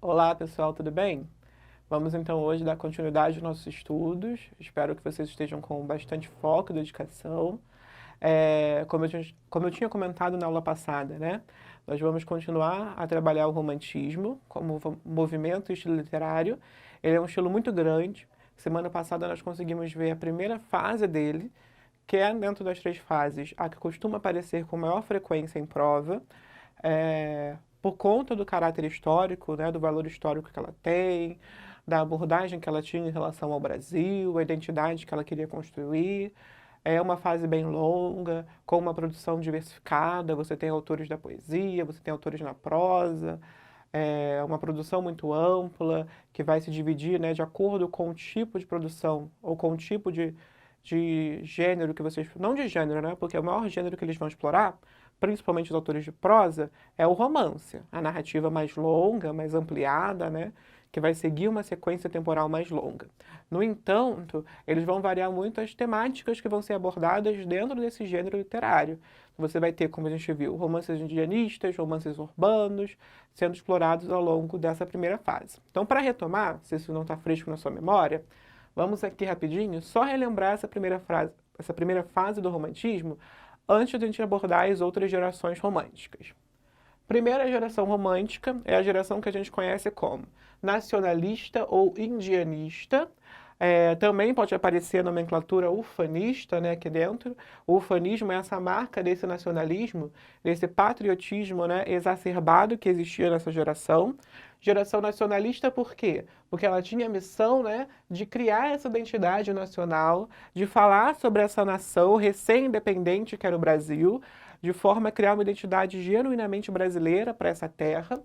Olá pessoal, tudo bem? Vamos então hoje dar continuidade aos nossos estudos. Espero que vocês estejam com bastante foco e dedicação. Como eu tinha comentado na aula passada, né? Nós vamos continuar a trabalhar o romantismo como movimento e estilo literário. Ele é um estilo muito grande. Semana passada nós conseguimos ver a primeira fase dele, que é dentro das três fases, a que costuma aparecer com maior frequência em prova, por conta do caráter histórico, né, do valor histórico que ela tem, da abordagem que ela tinha em relação ao Brasil, a identidade que ela queria construir. É uma fase bem longa, com uma produção diversificada, você tem autores da poesia, você tem autores na prosa, é uma produção muito ampla, que vai se dividir, né, de acordo com o tipo de produção, ou com o tipo de gênero que vocês... Não de gênero, né, porque o maior gênero que eles vão explorar, principalmente os autores de prosa, é o romance, a narrativa mais longa, mais ampliada, né, que vai seguir uma sequência temporal mais longa. No entanto, eles vão variar muito as temáticas que vão ser abordadas dentro desse gênero literário. Você vai ter, como a gente viu, romances indianistas, romances urbanos, sendo explorados ao longo dessa primeira fase. Então, para retomar, se isso não está fresco na sua memória, vamos aqui rapidinho só relembrar essa primeira fase do romantismo antes de a gente abordar as outras gerações românticas. Primeira geração romântica é a geração que a gente conhece como nacionalista ou indianista. Também pode aparecer a nomenclatura ufanista, né, aqui dentro. O ufanismo é essa marca desse nacionalismo, desse patriotismo, né, exacerbado que existia nessa geração. Geração nacionalista por quê? Porque ela tinha a missão, né, de criar essa identidade nacional, de falar sobre essa nação recém-independente que era o Brasil, de forma a criar uma identidade genuinamente brasileira para essa terra.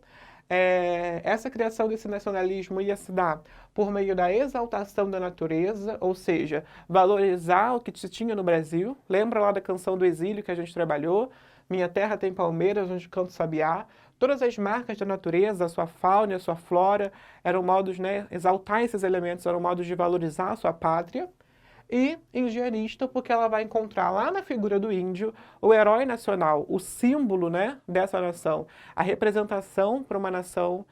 Essa criação desse nacionalismo ia se dar por meio da exaltação da natureza, ou seja, valorizar o que se tinha no Brasil. Lembra lá da canção do exílio que a gente trabalhou? Minha terra tem palmeiras onde canto sabiá. Todas as marcas da natureza, a sua fauna e a sua flora, eram modos, né, exaltar esses elementos, eram modos de valorizar a sua pátria. E indianista, porque ela vai encontrar lá na figura do índio o herói nacional, o símbolo, né, dessa nação, a representação para uma nação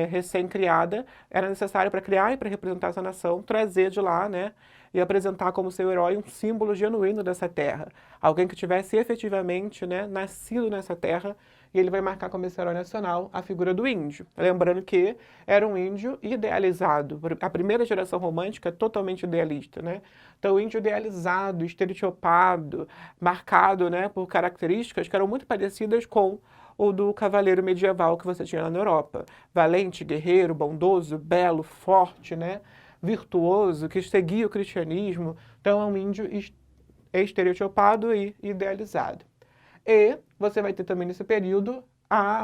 recém-criada. Era necessário para criar e para representar essa nação, trazer de lá, né, e apresentar como seu herói um símbolo genuíno dessa terra. Alguém que tivesse efetivamente, né, nascido nessa terra, e ele vai marcar como esse herói nacional a figura do índio. Lembrando que era um índio idealizado. A primeira geração romântica é totalmente idealista, né? Então, o índio idealizado, estereotipado, marcado, né, por características que eram muito parecidas com o do cavaleiro medieval que você tinha lá na Europa. Valente, guerreiro, bondoso, belo, forte, né? Virtuoso, que seguia o cristianismo. Então, é um índio estereotipado e idealizado. E você vai ter também nesse período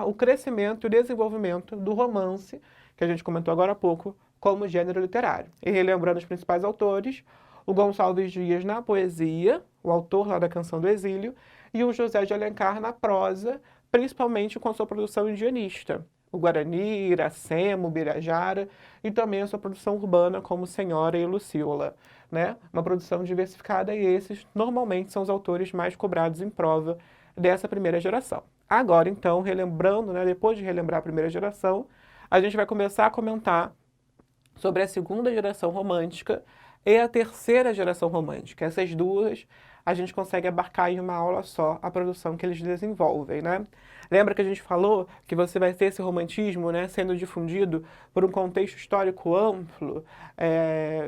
o crescimento e o desenvolvimento do romance, que a gente comentou agora há pouco, como gênero literário. E relembrando os principais autores, o Gonçalves Dias na poesia, o autor lá da Canção do Exílio, e o José de Alencar na prosa, principalmente com a sua produção indianista. O Guarani, Iracema, o Birajara, e também a sua produção urbana como Senhora e Luciola, né? Uma produção diversificada, e esses normalmente são os autores mais cobrados em prova dessa primeira geração. Agora, então, relembrando, né, depois de relembrar a primeira geração, a gente vai começar a comentar sobre a segunda geração romântica e a terceira geração romântica. Essas duas a gente consegue abarcar em uma aula só a produção que eles desenvolvem, né? Lembra que a gente falou que você vai ter esse romantismo, né, sendo difundido por um contexto histórico amplo,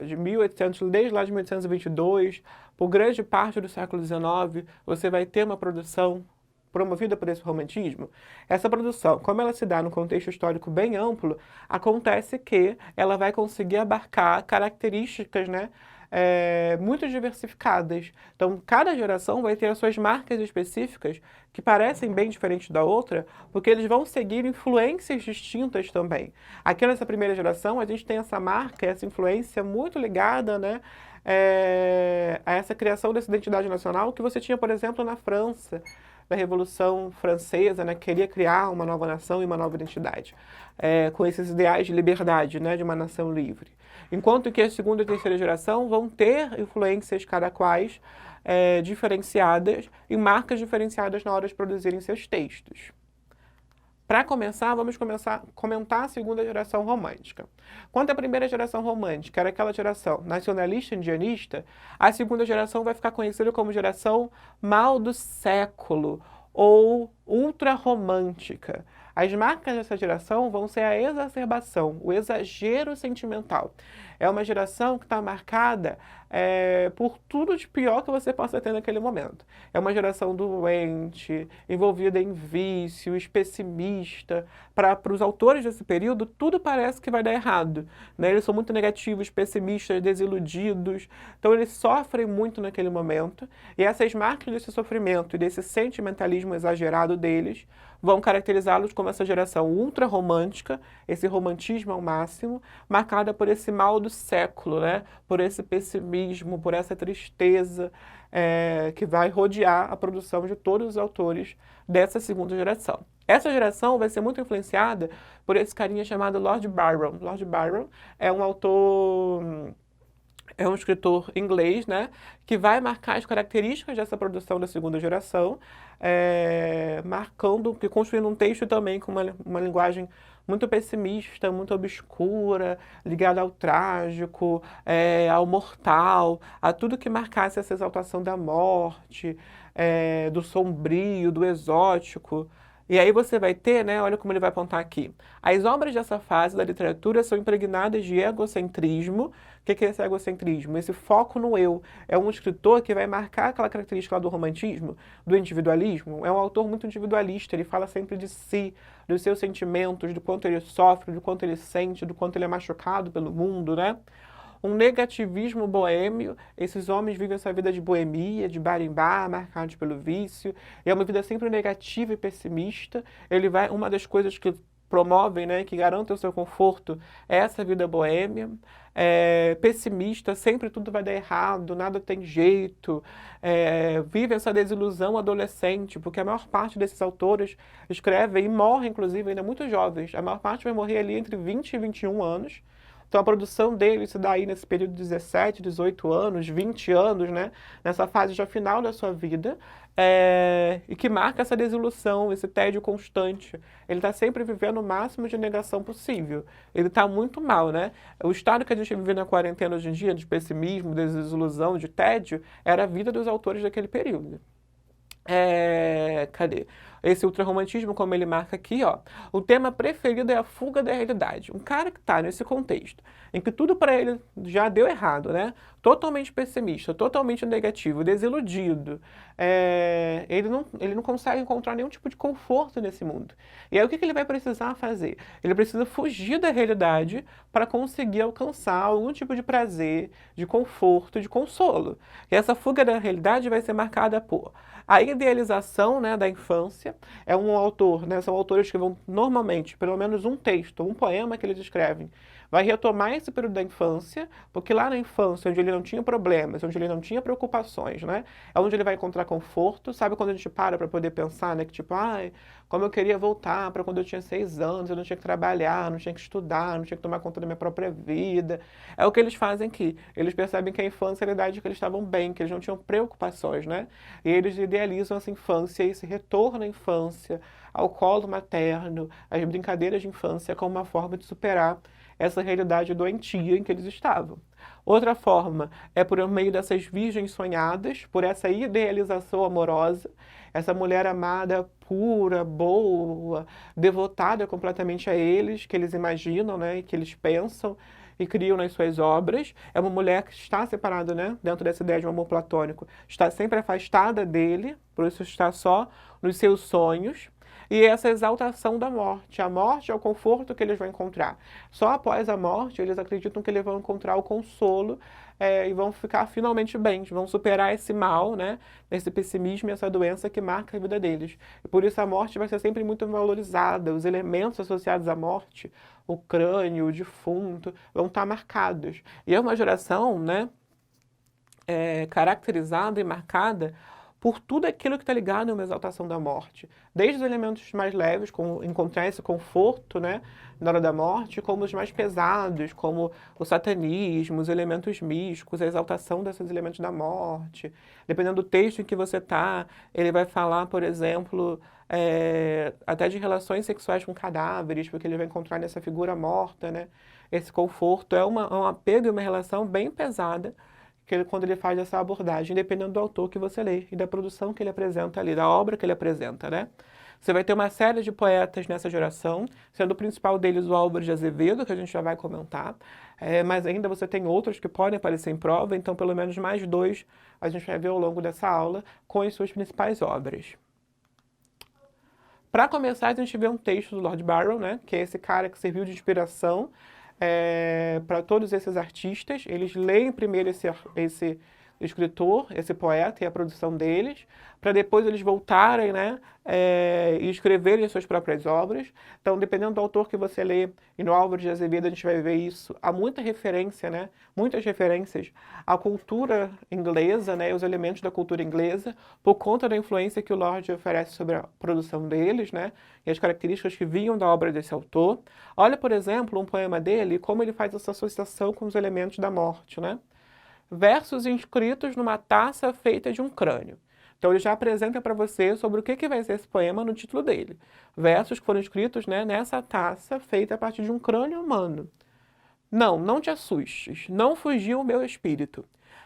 de 1800, desde lá de 1822, por grande parte do século XIX, você vai ter uma produção promovida por esse romantismo. Essa produção, como ela se dá num contexto histórico bem amplo, acontece que ela vai conseguir abarcar características, né, muito diversificadas. Então, cada geração vai ter as suas marcas específicas que parecem bem diferentes da outra, porque eles vão seguir influências distintas também. Aqui nessa primeira geração, a gente tem essa marca, essa influência muito ligada, né, a essa criação dessa identidade nacional que você tinha, por exemplo, na França, da Revolução Francesa, né, que queria criar uma nova nação e uma nova identidade, com esses ideais de liberdade, né, de uma nação livre. Enquanto que a segunda e terceira geração vão ter influências cada quais diferenciadas e marcas diferenciadas na hora de produzirem seus textos. Para começar, vamos começar a comentar a segunda geração romântica. Quando a primeira geração romântica era aquela geração nacionalista indianista, a segunda geração vai ficar conhecida como geração mal do século ou ultrarromântica. As marcas dessa geração vão ser a exacerbação, o exagero sentimental. É uma geração que está marcada por tudo de pior que você possa ter naquele momento. É uma geração doente, envolvida em vícios, pessimista. Para os autores desse período, tudo parece que vai dar errado, né? Eles são muito negativos, pessimistas, desiludidos. Então, eles sofrem muito naquele momento. E essas marcas desse sofrimento e desse sentimentalismo exagerado deles vão caracterizá-los como essa geração ultra-romântica, esse romantismo ao máximo, marcada por esse mal do século, né? Por esse pessimismo, por essa tristeza que vai rodear a produção de todos os autores dessa segunda geração. Essa geração vai ser muito influenciada por esse carinha chamado Lord Byron. Lord Byron é um autor... É um escritor inglês, né, que vai marcar as características dessa produção da segunda geração, construindo um texto também com uma linguagem muito pessimista, muito obscura, ligada ao trágico, ao mortal, a tudo que marcasse essa exaltação da morte, do sombrio, do exótico. E aí você vai ter, né, olha como ele vai apontar aqui, as obras dessa fase da literatura são impregnadas de egocentrismo. O que é esse egocentrismo? Esse foco no eu. É um escritor que vai marcar aquela característica lá do romantismo, do individualismo. É um autor muito individualista, ele fala sempre de si, dos seus sentimentos, do quanto ele sofre, do quanto ele sente, do quanto ele é machucado pelo mundo, né? Um negativismo boêmio, esses homens vivem essa vida de boemia, de bar em bar, marcados pelo vício, é uma vida sempre negativa e pessimista. Uma das coisas que promovem, né, que garantem o seu conforto é essa vida boêmia, pessimista, sempre tudo vai dar errado, nada tem jeito, vive essa desilusão adolescente, porque a maior parte desses autores escrevem e morrem, inclusive, ainda muito jovens. A maior parte vai morrer ali entre 20 e 21 anos. Então, a produção dele se dá aí nesse período de 17, 18 anos, 20 anos, né? Nessa fase já final da sua vida, e que marca essa desilusão, esse tédio constante. Ele está sempre vivendo o máximo de negação possível. Ele está muito mal, né? O estado que a gente vive na quarentena hoje em dia, de pessimismo, de desilusão, de tédio, era a vida dos autores daquele período. Cadê? Esse ultrarromantismo, como ele marca aqui, ó, o tema preferido é a fuga da realidade. Um cara que está nesse contexto, em que tudo para ele já deu errado, né? Totalmente pessimista, totalmente negativo, desiludido. Ele não consegue encontrar nenhum tipo de conforto nesse mundo. E aí o que ele vai precisar fazer? Ele precisa fugir da realidade para conseguir alcançar algum tipo de prazer, de conforto, de consolo. E essa fuga da realidade vai ser marcada por a idealização, né, da infância. É um autor, né, são autores que vão normalmente, pelo menos um texto, um poema que eles escrevem, vai retomar esse período da infância, porque lá na infância, onde ele não tinha problemas, onde ele não tinha preocupações, né, é onde ele vai encontrar conforto. Sabe quando a gente para poder pensar, né, que tipo, ai, como eu queria voltar para quando eu tinha 6 anos, eu não tinha que trabalhar, não tinha que estudar, não tinha que tomar conta da minha própria vida. É o que eles fazem aqui. Eles percebem que a infância era a idade que eles estavam bem, que eles não tinham preocupações, né? E eles idealizam essa infância, esse retorno à infância, ao colo materno, às brincadeiras de infância como uma forma de superar essa realidade doentia em que eles estavam. Outra forma é por meio dessas virgens sonhadas, por essa idealização amorosa, essa mulher amada, pura, boa, devotada completamente a eles, que eles imaginam, né, e que eles pensam e criam nas suas obras. É uma mulher que está separada, né, dentro dessa ideia de um amor platônico, está sempre afastada dele, por isso está só nos seus sonhos. E essa exaltação da morte. A morte é o conforto que eles vão encontrar. Só após a morte, eles acreditam que eles vão encontrar o consolo e vão ficar finalmente bem, vão superar esse mal, né, esse pessimismo e essa doença que marca a vida deles. E por isso a morte vai ser sempre muito valorizada. Os elementos associados à morte, o crânio, o defunto, vão estar marcados. E é uma geração, né, caracterizada e marcada por tudo aquilo que está ligado a uma exaltação da morte. Desde os elementos mais leves, como encontrar esse conforto, né, na hora da morte, como os mais pesados, como o satanismo, os elementos místicos, a exaltação desses elementos da morte. Dependendo do texto em que você está, ele vai falar, por exemplo, até de relações sexuais com cadáveres, porque ele vai encontrar nessa figura morta, né, esse conforto. É um apego e uma relação bem pesada quando ele faz essa abordagem, dependendo do autor que você lê e da produção que ele apresenta ali, da obra que ele apresenta, né? Você vai ter uma série de poetas nessa geração, sendo o principal deles o Álvares de Azevedo, que a gente já vai comentar, mas ainda você tem outros que podem aparecer em prova, então pelo menos mais dois a gente vai ver ao longo dessa aula com as suas principais obras. Para começar, a gente vê um texto do Lord Byron, né, que é esse cara que serviu de inspiração para todos esses artistas. Eles leem primeiro esse escritor, esse poeta e a produção deles, para depois eles voltarem, né, e escreverem as suas próprias obras. Então, dependendo do autor que você lê, e no Álvares de Azevedo a gente vai ver isso, há muita referência, né, muitas referências à cultura inglesa, né, os elementos da cultura inglesa, por conta da influência que o Lorde oferece sobre a produção deles, né, e as características que vinham da obra desse autor. Olha, por exemplo, um poema dele, como ele faz essa associação com os elementos da morte, né? Versos inscritos numa taça feita de um crânio. Então ele já apresenta para você sobre o que vai ser esse poema no título dele. Versos que foram escritos, né, nessa taça feita a partir de um crânio humano. Não te assustes, não fugiu o meu espírito.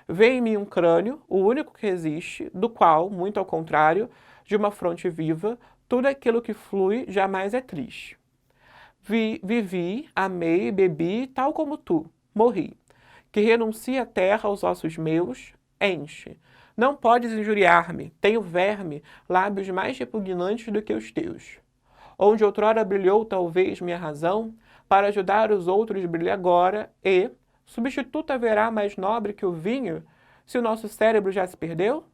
Vê em mim um crânio, o único que existe, do qual, muito ao contrário, de uma fronte viva, tudo aquilo que flui jamais é triste. Vivi, amei, bebi, tal como tu, morri. Que renuncia a terra aos ossos meus, enche. Não podes injuriar-me, tenho verme, lábios mais repugnantes do que os teus. Onde outrora brilhou talvez minha razão, para ajudar os outros brilha agora, e, substituto haverá mais nobre que o vinho, se o nosso cérebro já se perdeu?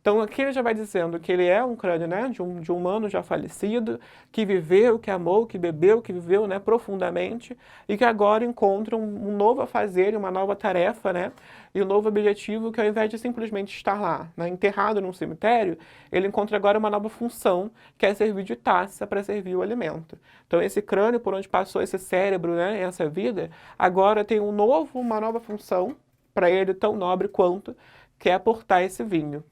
Então aqui ele já vai dizendo que ele é um crânio, né, de um humano já falecido, que viveu, que amou, que bebeu, que viveu, né, profundamente, e que agora encontra um novo a fazer, uma nova tarefa, né, e um novo objetivo, que ao invés de simplesmente estar lá, né, enterrado num cemitério, ele encontra agora uma nova função, que é servir de taça para servir o alimento. Então esse crânio por onde passou esse cérebro, né, essa vida, agora tem uma nova função, para ele tão nobre quanto, que é aportar esse vinho.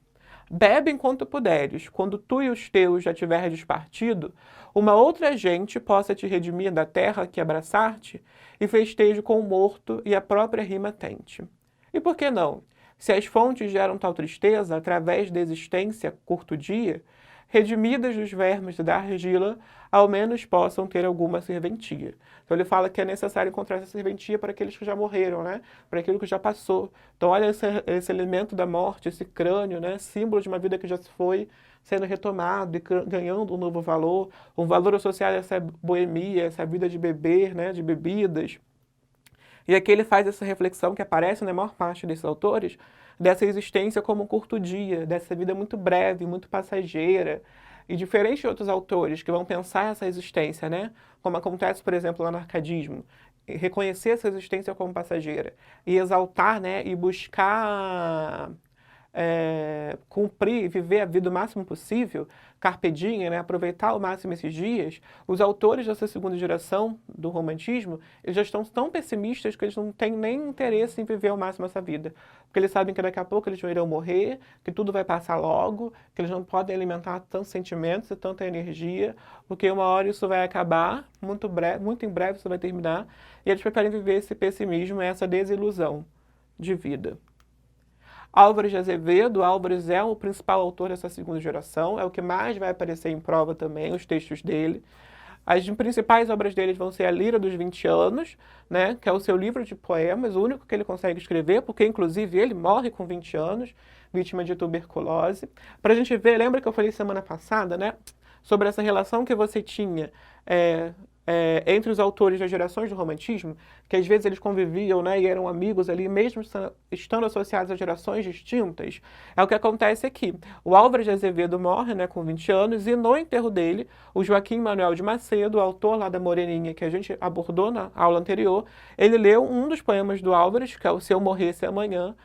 Bebe enquanto puderes, quando tu e os teus já tiverdes partido, uma outra gente possa te redimir da terra que abraçar-te, e festeje com o morto e a própria rima tente. E por que não? Se as fontes geram tal tristeza, através da existência curto dia, redimidas dos vermes da argila, ao menos possam ter alguma serventia. Então ele fala que é necessário encontrar essa serventia para aqueles que já morreram, né? Para aquilo que já passou. Então olha esse elemento da morte, esse crânio, né? Símbolo de uma vida que já se foi, sendo retomado e ganhando um novo valor, um valor associado a essa boemia, essa vida de beber, né? De bebidas. E aqui ele faz essa reflexão que aparece na maior parte desses autores, dessa existência como um curto dia, dessa vida muito breve, muito passageira. E diferente de outros autores que vão pensar essa existência, né? Como acontece, por exemplo, lá no Arcadismo, reconhecer essa existência como passageira e exaltar, né? E buscar cumprir, viver a vida o máximo possível, carpe diem, né, aproveitar ao máximo esses dias, os autores dessa segunda geração do romantismo, eles já estão tão pessimistas que eles não têm nem interesse em viver ao máximo essa vida. Porque eles sabem que daqui a pouco eles irão morrer, que tudo vai passar logo, que eles não podem alimentar tantos sentimentos e tanta energia, porque uma hora isso vai acabar, muito em breve isso vai terminar, e eles preferem viver esse pessimismo, essa desilusão de vida. Álvares de Azevedo, Álvares é o principal autor dessa segunda geração, é o que mais vai aparecer em prova também, os textos dele. As principais obras dele vão ser a Lira dos 20 Anos, né, que é o seu livro de poemas, o único que ele consegue escrever, porque inclusive ele morre com 20 anos, vítima de tuberculose. Para a gente ver, lembra que eu falei semana passada, né, sobre essa relação que você tinha entre os autores das gerações do romantismo, que às vezes eles conviviam, né, e eram amigos ali, mesmo estando associados a gerações distintas, é o que acontece aqui. O Álvares de Azevedo morre, né, com 20 anos, e no enterro dele, o Joaquim Manuel de Macedo, o autor lá da Moreninha, que a gente abordou na aula anterior, ele leu um dos poemas do Álvares, que é o Se Eu Morresse Amanhã,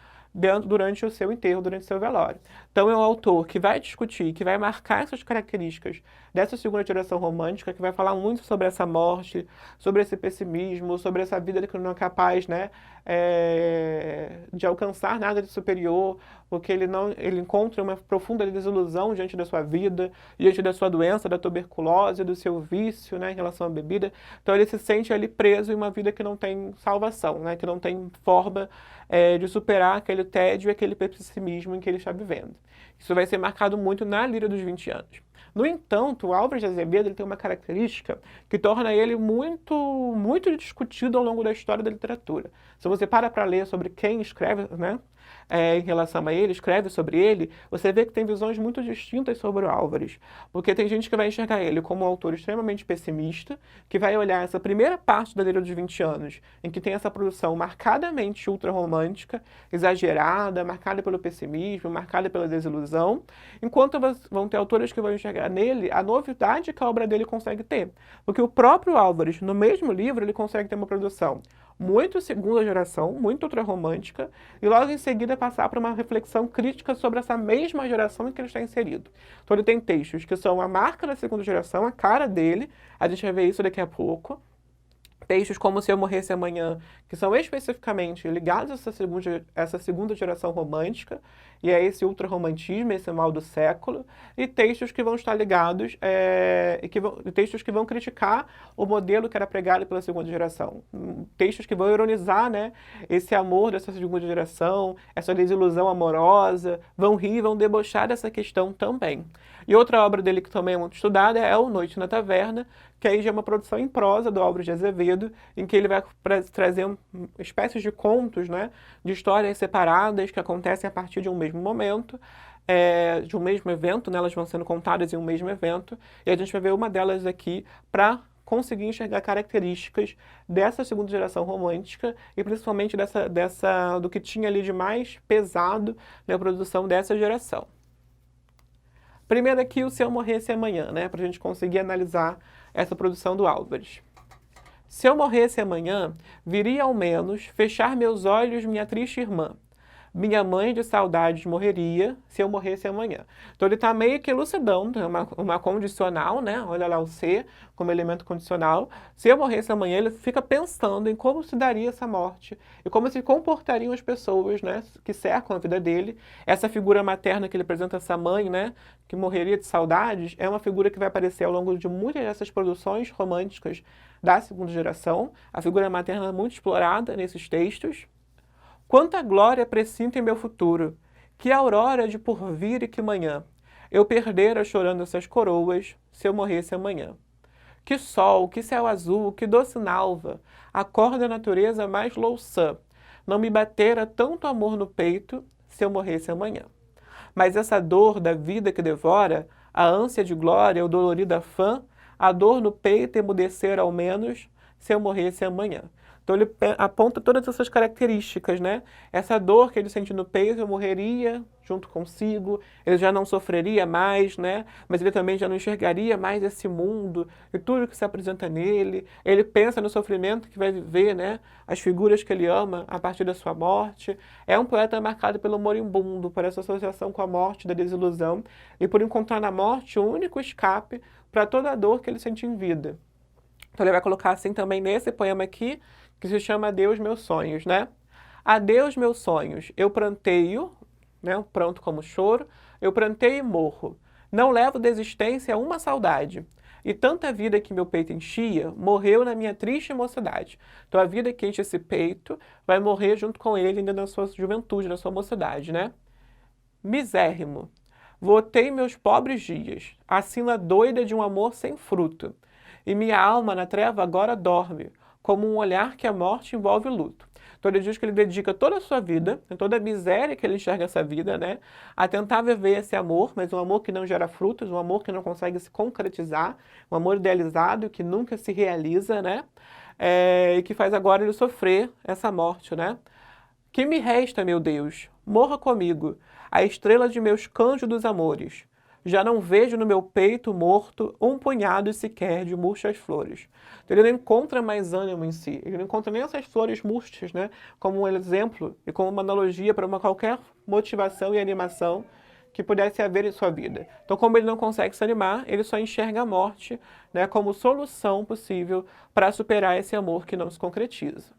durante o seu enterro, durante o seu velório. Então é um autor que vai discutir, que vai marcar essas características dessa segunda geração romântica, que vai falar muito sobre essa morte, sobre esse pessimismo, sobre essa vida que não é capaz, né, de alcançar nada de superior, porque ele encontra uma profunda desilusão diante da sua vida, diante da sua doença, da tuberculose, do seu vício, né, em relação à bebida. Então ele se sente ali preso em uma vida que não tem salvação, né, que não tem forma de superar aquele tédio e aquele pessimismo em que ele está vivendo. Isso vai ser marcado muito na Lírio dos 20 anos. No entanto, o Álvares de Azevedo ele tem uma característica que torna ele muito discutido ao longo da história da literatura. Se você para ler sobre quem escreve, né, em relação a ele, escreve sobre ele, você vê que tem visões muito distintas sobre o Álvares. Porque tem gente que vai enxergar ele como um autor extremamente pessimista, que vai olhar essa primeira parte da Lírio dos 20 anos, em que tem essa produção marcadamente ultrarromântica, exagerada, marcada pelo pessimismo, marcada pela desilusão, enquanto vão ter autores que vão enxergar nele a novidade que a obra dele consegue ter. Porque o próprio Álvares, no mesmo livro, ele consegue ter uma produção muito segunda geração, muito ultrarromântica, e logo em seguida passar para uma reflexão crítica sobre essa mesma geração em que ele está inserido. Então ele tem textos que são a marca da segunda geração, a cara dele, a gente vai ver isso daqui a pouco. Textos como Se Eu Morresse Amanhã, que são especificamente ligados a essa segunda geração romântica, e a esse ultrarromantismo, esse mal do século, e textos que vão estar ligados, textos que vão criticar o modelo que era pregado pela segunda geração. Textos que vão ironizar, né, esse amor dessa segunda geração, essa desilusão amorosa, vão rir, vão debochar dessa questão também. E outra obra dele que também é muito estudada é O Noite na Taverna, que aí já é uma produção em prosa do Álvares de Azevedo, em que ele vai trazer espécies de contos, né, de histórias separadas que acontecem a partir de um mesmo momento, de um mesmo evento, né, elas vão sendo contadas em um mesmo evento, e a gente vai ver uma delas aqui para conseguir enxergar características dessa segunda geração romântica e principalmente do que tinha ali de mais pesado na produção dessa geração. Primeiro aqui o Se Eu Morresse Amanhã, né, para a gente conseguir analisar essa produção do Álvares. Se eu morresse amanhã, viria ao menos fechar meus olhos minha triste irmã. Minha mãe de saudades morreria se eu morresse amanhã. Então ele está meio que elucidando, uma condicional, né? Olha lá o se como elemento condicional. Se eu morresse amanhã, ele fica pensando em como se daria essa morte e como se comportariam as pessoas, né, que cercam a vida dele. Essa figura materna que ele apresenta, essa mãe, né, que morreria de saudades, é uma figura que vai aparecer ao longo de muitas dessas produções românticas da segunda geração. A figura materna é muito explorada nesses textos. Quanta glória presinto em meu futuro, que aurora de porvir e que manhã, eu perdera chorando essas coroas, se eu morresse amanhã. Que sol, que céu azul, que doce nalva, acorda a natureza mais louçã, não me batera tanto amor no peito, se eu morresse amanhã. Mas essa dor da vida que devora, a ânsia de glória, o dolorido afã, a dor no peito emudecer ao menos, se eu morresse amanhã. Então ele aponta todas essas características, né? Essa dor que ele sente no peito, eu morreria junto consigo, ele já não sofreria mais, né? Mas ele também já não enxergaria mais esse mundo e tudo que se apresenta nele. Ele pensa no sofrimento que vai viver, né? As figuras que ele ama a partir da sua morte. É um poeta marcado pelo moribundo, por essa associação com a morte, da desilusão, e por encontrar na morte o único escape para toda a dor que ele sente em vida. Então ele vai colocar assim também nesse poema aqui, que se chama Adeus Meus Sonhos, né? Adeus meus sonhos, eu pranteio, né? Pranto como choro, eu pranteio e morro. Não levo desistência a uma saudade. E tanta vida que meu peito enchia, morreu na minha triste mocidade. Então a vida que enche esse peito vai morrer junto com ele ainda na sua juventude, na sua mocidade, né? Misérrimo. Votei meus pobres dias, a sina doida de um amor sem fruto. E minha alma na treva agora dorme, como um olhar que a morte envolve luto. Então ele diz que ele dedica toda a sua vida, toda a miséria que ele enxerga essa vida, né, a tentar viver esse amor, mas um amor que não gera frutos, um amor que não consegue se concretizar, um amor idealizado que nunca se realiza, né, e que faz agora ele sofrer essa morte, né. Que me resta, meu Deus? Morra comigo, a estrela de meus cândidos amores. já não vejo no meu peito morto um punhado sequer de murchas flores. Então, ele não encontra mais ânimo em si, ele não encontra nem essas flores murchas, né, como um exemplo e como uma analogia para uma qualquer motivação e animação que pudesse haver em sua vida. Então, como ele não consegue se animar, ele só enxerga a morte, né, como solução possível para superar esse amor que não se concretiza.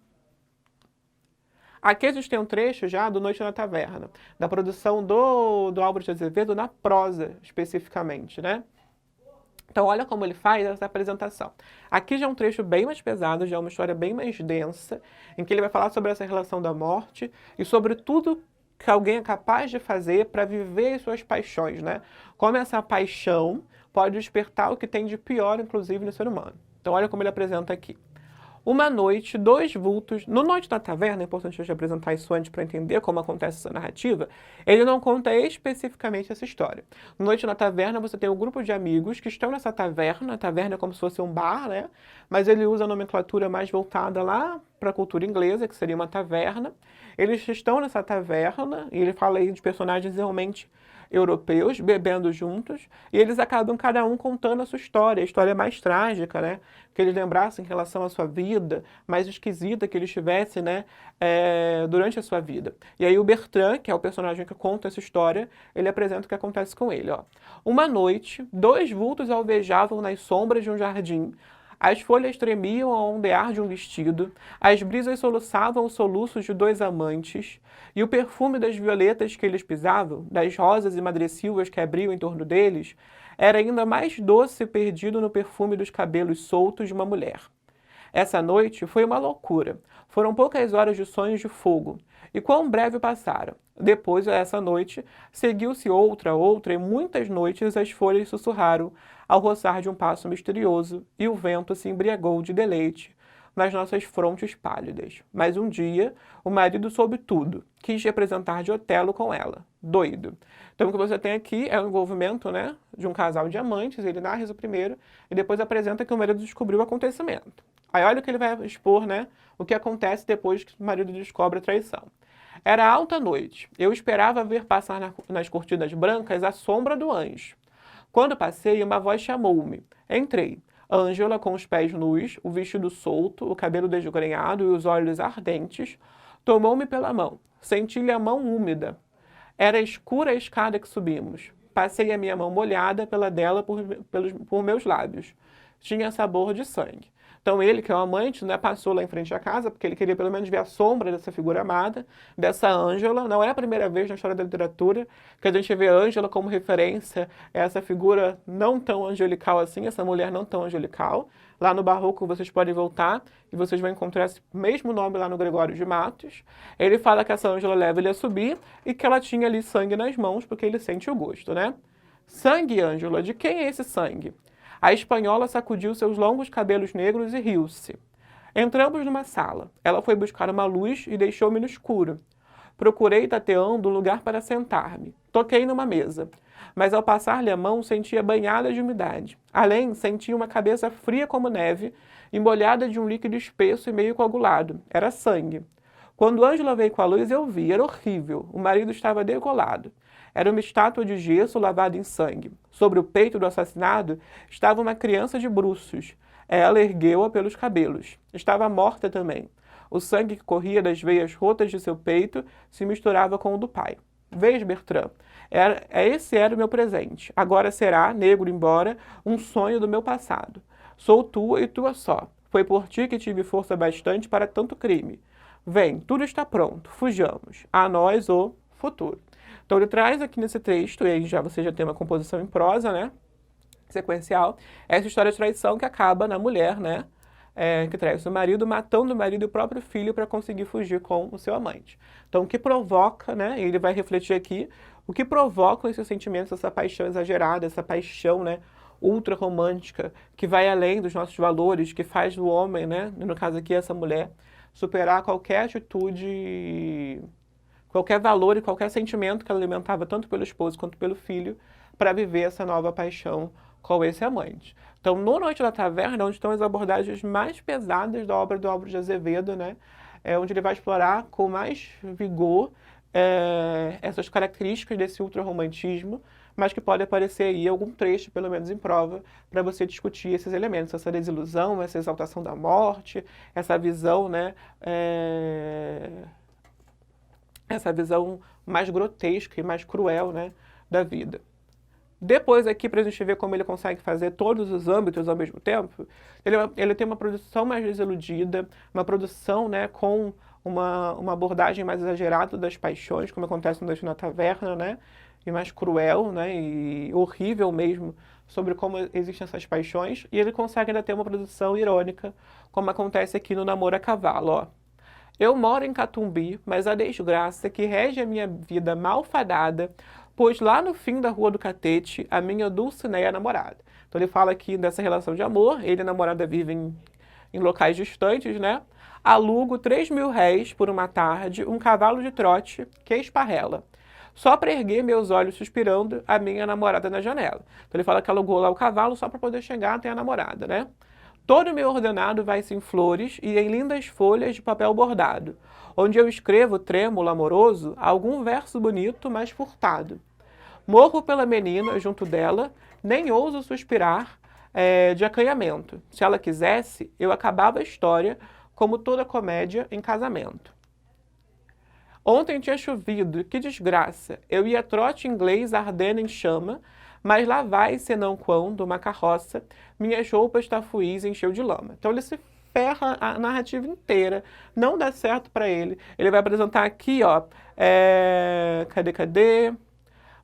Aqui a gente tem um trecho já do Noite na Taverna, da produção do Álvaro de Azevedo na prosa, especificamente, né? Então, olha como ele faz essa apresentação. Aqui já é um trecho bem mais pesado, já é uma história bem mais densa, em que ele vai falar sobre essa relação da morte e sobre tudo que alguém é capaz de fazer para viver as suas paixões, né? Como essa paixão pode despertar o que tem de pior, inclusive, no ser humano. Então, olha como ele apresenta aqui. Uma noite, dois vultos. No Noite da Taverna, é importante a gente apresentar isso antes para entender como acontece essa narrativa. Ele não conta especificamente essa história. No Noite na Taverna, você tem um grupo de amigos que estão nessa taverna. A taverna é como se fosse um bar, né? Mas ele usa a nomenclatura mais voltada lá para a cultura inglesa, que seria uma taverna. Eles estão nessa taverna, e ele fala aí de personagens realmente europeus, bebendo juntos, e eles acabam cada um contando a sua história, a história mais trágica, né, que eles lembrassem em relação à sua vida, mais esquisita que eles tivessem, né, durante a sua vida. E aí o Bertrand, que é o personagem que conta essa história, ele apresenta o que acontece com ele, ó. Uma noite, dois vultos alvejavam nas sombras de um jardim. As folhas tremiam ao ondear de um vestido, as brisas soluçavam os soluços de dois amantes, e o perfume das violetas que eles pisavam, das rosas e madressilvas que abriam em torno deles, era ainda mais doce perdido no perfume dos cabelos soltos de uma mulher. Essa noite foi uma loucura. Foram poucas horas de sonhos de fogo. E quão breve passaram. Depois dessa noite, seguiu-se outra, e muitas noites as folhas sussurraram ao roçar de um passo misterioso, e o vento se embriagou de deleite nas nossas frontes pálidas. Mas um dia, o marido soube tudo, quis representar de Otelo com ela, doido. Então o que você tem aqui é o envolvimento, né, de um casal de amantes, ele narra isso primeiro, e depois apresenta que o marido descobriu o acontecimento. Aí olha o que ele vai expor, né, o que acontece depois que o marido descobre a traição. Era alta noite, eu esperava ver passar nas cortinas brancas a sombra do anjo. Quando passei, uma voz chamou-me. Entrei. Ângela, com os pés nus, o vestido solto, o cabelo desgrenhado e os olhos ardentes, tomou-me pela mão. Senti-lhe a mão úmida. Era escura a escada que subimos. Passei a minha mão molhada pela dela por meus lábios. Tinha sabor de sangue. Então ele, que é o amante, né, passou lá em frente à casa, porque ele queria pelo menos ver a sombra dessa figura amada, dessa Ângela. Não é a primeira vez na história da literatura que a gente vê a Ângela como referência a essa figura não tão angelical assim, essa mulher não tão angelical. Lá no Barroco vocês podem voltar e vocês vão encontrar esse mesmo nome lá no Gregório de Matos. Ele fala que essa Ângela leva ele a subir e que ela tinha ali sangue nas mãos, porque ele sente o gosto, né? Sangue, Ângela, de quem é esse sangue? A espanhola sacudiu seus longos cabelos negros e riu-se. Entramos numa sala. Ela foi buscar uma luz e deixou-me no escuro. Procurei, tateando, um lugar para sentar-me. Toquei numa mesa. Mas ao passar-lhe a mão, sentia banhada de umidade. Além, sentia uma cabeça fria como neve e molhada de um líquido espesso e meio coagulado. Era sangue. Quando Ângela veio com a luz, eu vi. Era horrível. O marido estava degolado. Era uma estátua de gesso lavada em sangue. Sobre o peito do assassinado estava uma criança de bruços. Ela ergueu-a pelos cabelos. Estava morta também. O sangue que corria das veias rotas de seu peito se misturava com o do pai. Vês, Bertrand, esse era o meu presente. Agora será, negro embora, um sonho do meu passado. Sou tua e tua só. Foi por ti que tive força bastante para tanto crime. Vem, tudo está pronto, fujamos. A nós o futuro. Então ele traz aqui nesse texto, e aí você já tem uma composição em prosa, né, sequencial, essa história de traição que acaba na mulher, né, que trai o seu marido, matando o marido e o próprio filho para conseguir fugir com o seu amante. Então o que provoca, né, ele vai refletir aqui, o que provoca esses sentimentos, essa paixão exagerada, essa paixão, né, ultra romântica, que vai além dos nossos valores, que faz do homem, né, no caso aqui essa mulher, superar qualquer atitude, qualquer valor e qualquer sentimento que ela alimentava tanto pelo esposo quanto pelo filho, para viver essa nova paixão com esse amante. Então, no Noite da Taverna, onde estão as abordagens mais pesadas da obra do Álvaro de Azevedo, né, onde ele vai explorar com mais vigor essas características desse ultrarromantismo, mas que pode aparecer aí algum trecho, pelo menos em prova, para você discutir esses elementos, essa desilusão, essa exaltação da morte, essa visão, né, essa visão mais grotesca e mais cruel, né, da vida. Depois aqui, para a gente ver como ele consegue fazer todos os âmbitos ao mesmo tempo, ele tem uma produção mais desiludida, uma produção, né, com uma abordagem mais exagerada das paixões, como acontece no Noite na Taverna, né, e mais cruel, né, e horrível mesmo, sobre como existem essas paixões, e ele consegue ainda ter uma produção irônica, como acontece aqui no Namoro a Cavalo, ó. Eu moro em Catumbi, mas a desgraça que rege a minha vida malfadada, pois lá no fim da Rua do Catete, a minha Dulcinea é namorada. Então ele fala aqui dessa relação de amor, ele e a namorada vivem em locais distantes, né? Alugo 3.000 réis por uma tarde, um cavalo de trote que esparrela. Só para erguer meus olhos suspirando, a minha namorada na janela. Então ele fala que alugou lá o cavalo só para poder chegar até a namorada, né? Todo meu ordenado vai-se em flores e em lindas folhas de papel bordado, onde eu escrevo, trêmulo, amoroso, algum verso bonito, mas furtado. Morro pela menina junto dela, nem ouso suspirar de acanhamento. Se ela quisesse, eu acabava a história, como toda comédia, em casamento. Ontem tinha chovido, que desgraça. Eu ia trote inglês ardendo em chama, mas lá vai, senão quando, uma carroça, minhas roupas tafuís encheu de lama. Então ele se ferra a narrativa inteira, não dá certo para ele. Ele vai apresentar aqui, ó, cadê?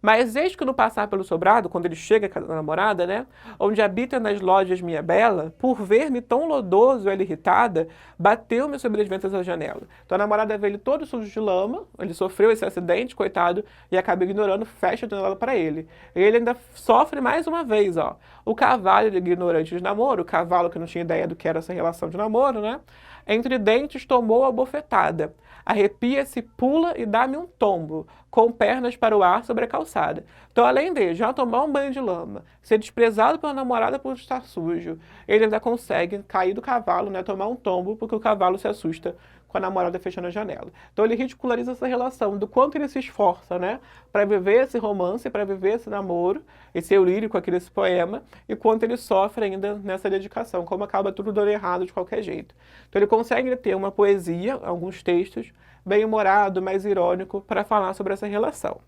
Mas eis que no passar pelo sobrado, quando ele chega com a namorada, né, onde habita nas lojas minha bela, por ver-me tão lodoso ela irritada, bateu-me sobre as ventas da janela. Então a namorada vê ele todo sujo de lama, ele sofreu esse acidente, coitado, e acaba ignorando, fecha a janela para ele. E ele ainda sofre mais uma vez, ó. O cavalo ignorante de namoro, o cavalo que não tinha ideia do que era essa relação de namoro, né, entre dentes tomou a bofetada. Arrepia-se, pula e dá-me um tombo, com pernas para o ar sobre a calçada. Então, além de já tomar um banho de lama, ser desprezado pela namorada por estar sujo, ele ainda consegue cair do cavalo, né, tomar um tombo, porque o cavalo se assusta com a namorada fechando a janela. Então ele ridiculariza essa relação, do quanto ele se esforça, né, para viver esse romance, para viver esse namoro, esse eu lírico aqui desse poema, e quanto ele sofre ainda nessa dedicação, como acaba tudo dando errado de qualquer jeito. Então ele consegue ter uma poesia, alguns textos, bem humorado, mais irônico, para falar sobre essa relação.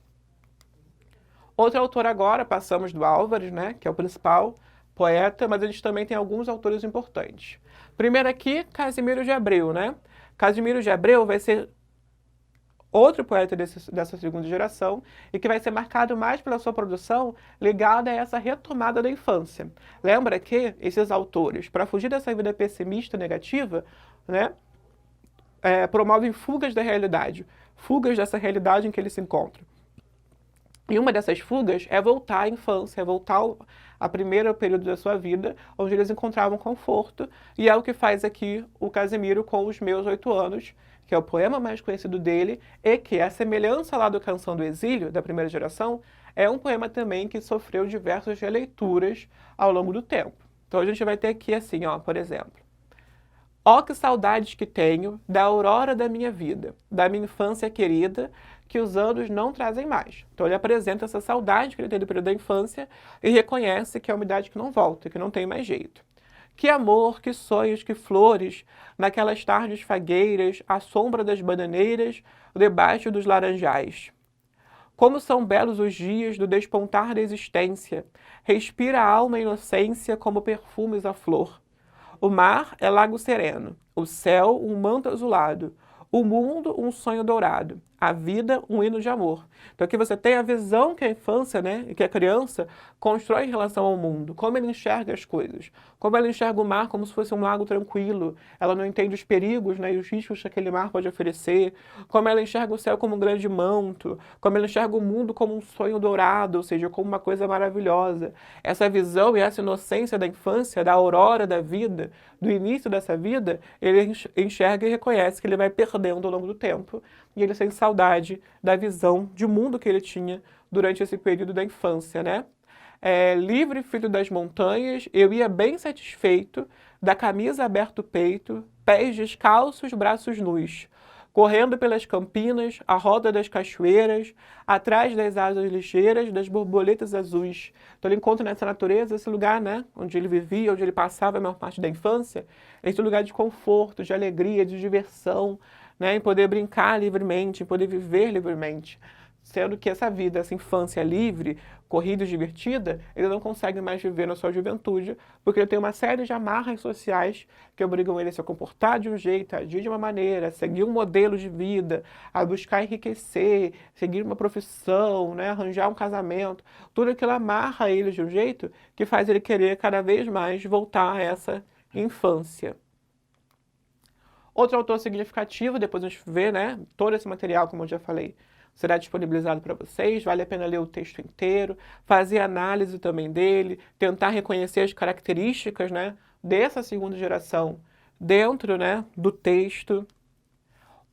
Outro autor agora, passamos do Álvares, né, que é o principal poeta, mas a gente também tem alguns autores importantes. Primeiro aqui, Casimiro de Abreu, né? Casimiro de Abreu vai ser outro poeta dessa segunda geração e que vai ser marcado mais pela sua produção ligada a essa retomada da infância. Lembra que esses autores, para fugir dessa vida pessimista, negativa, né, promovem fugas da realidade, fugas dessa realidade em que eles se encontram. E uma dessas fugas é voltar à infância, é voltar ao primeiro período da sua vida, onde eles encontravam conforto, e é o que faz aqui o Casimiro com Os Meus 8 Anos, que é o poema mais conhecido dele, e que, a semelhança lá do Canção do Exílio, da primeira geração, é um poema também que sofreu diversas releituras ao longo do tempo. Então a gente vai ter aqui assim, ó, por exemplo. Ó que saudades que tenho da aurora da minha vida, da minha infância querida, que os anos não trazem mais. Então ele apresenta essa saudade que ele tem do período da infância e reconhece que é uma idade que não volta, que não tem mais jeito. Que amor, que sonhos, que flores, naquelas tardes fagueiras, à sombra das bananeiras, debaixo dos laranjais. Como são belos os dias do despontar da existência, respira a alma a inocência como perfumes à flor. O mar é lago sereno, o céu um manto azulado, o mundo um sonho dourado, a vida um hino de amor. Então aqui você tem a visão que a infância, né, que a criança constrói em relação ao mundo, como ele enxerga as coisas, como ela enxerga o mar como se fosse um lago tranquilo, ela não entende os perigos, né, e os riscos que aquele mar pode oferecer, como ela enxerga o céu como um grande manto, como ela enxerga o mundo como um sonho dourado, ou seja, como uma coisa maravilhosa. Essa visão e essa inocência da infância, da aurora da vida, do início dessa vida, ele enxerga e reconhece que ele vai perdendo ao longo do tempo, e ele sente saudade da visão de mundo que ele tinha durante esse período da infância, né? Livre filho das montanhas, eu ia bem satisfeito, da camisa aberto o peito, pés descalços, braços nus. correndo pelas campinas, à roda das cachoeiras, atrás das asas ligeiras, das borboletas azuis. Então ele encontra nessa natureza esse lugar, né, onde ele vivia, onde ele passava a maior parte da infância, esse lugar de conforto, de alegria, de diversão, né, em poder brincar livremente, em poder viver livremente. Sendo que essa vida, essa infância livre, corrida e divertida, ele não consegue mais viver na sua juventude, porque ele tem uma série de amarras sociais que obrigam ele a se comportar de um jeito, a agir de uma maneira, a seguir um modelo de vida, a buscar enriquecer, seguir uma profissão, né, arranjar um casamento. Tudo aquilo amarra ele de um jeito que faz ele querer cada vez mais voltar a essa infância. Outro autor significativo, depois a gente vê, né, todo esse material, como eu já falei, será disponibilizado para vocês, vale a pena ler o texto inteiro, fazer análise também dele, tentar reconhecer as características, né, dessa segunda geração dentro, né, do texto.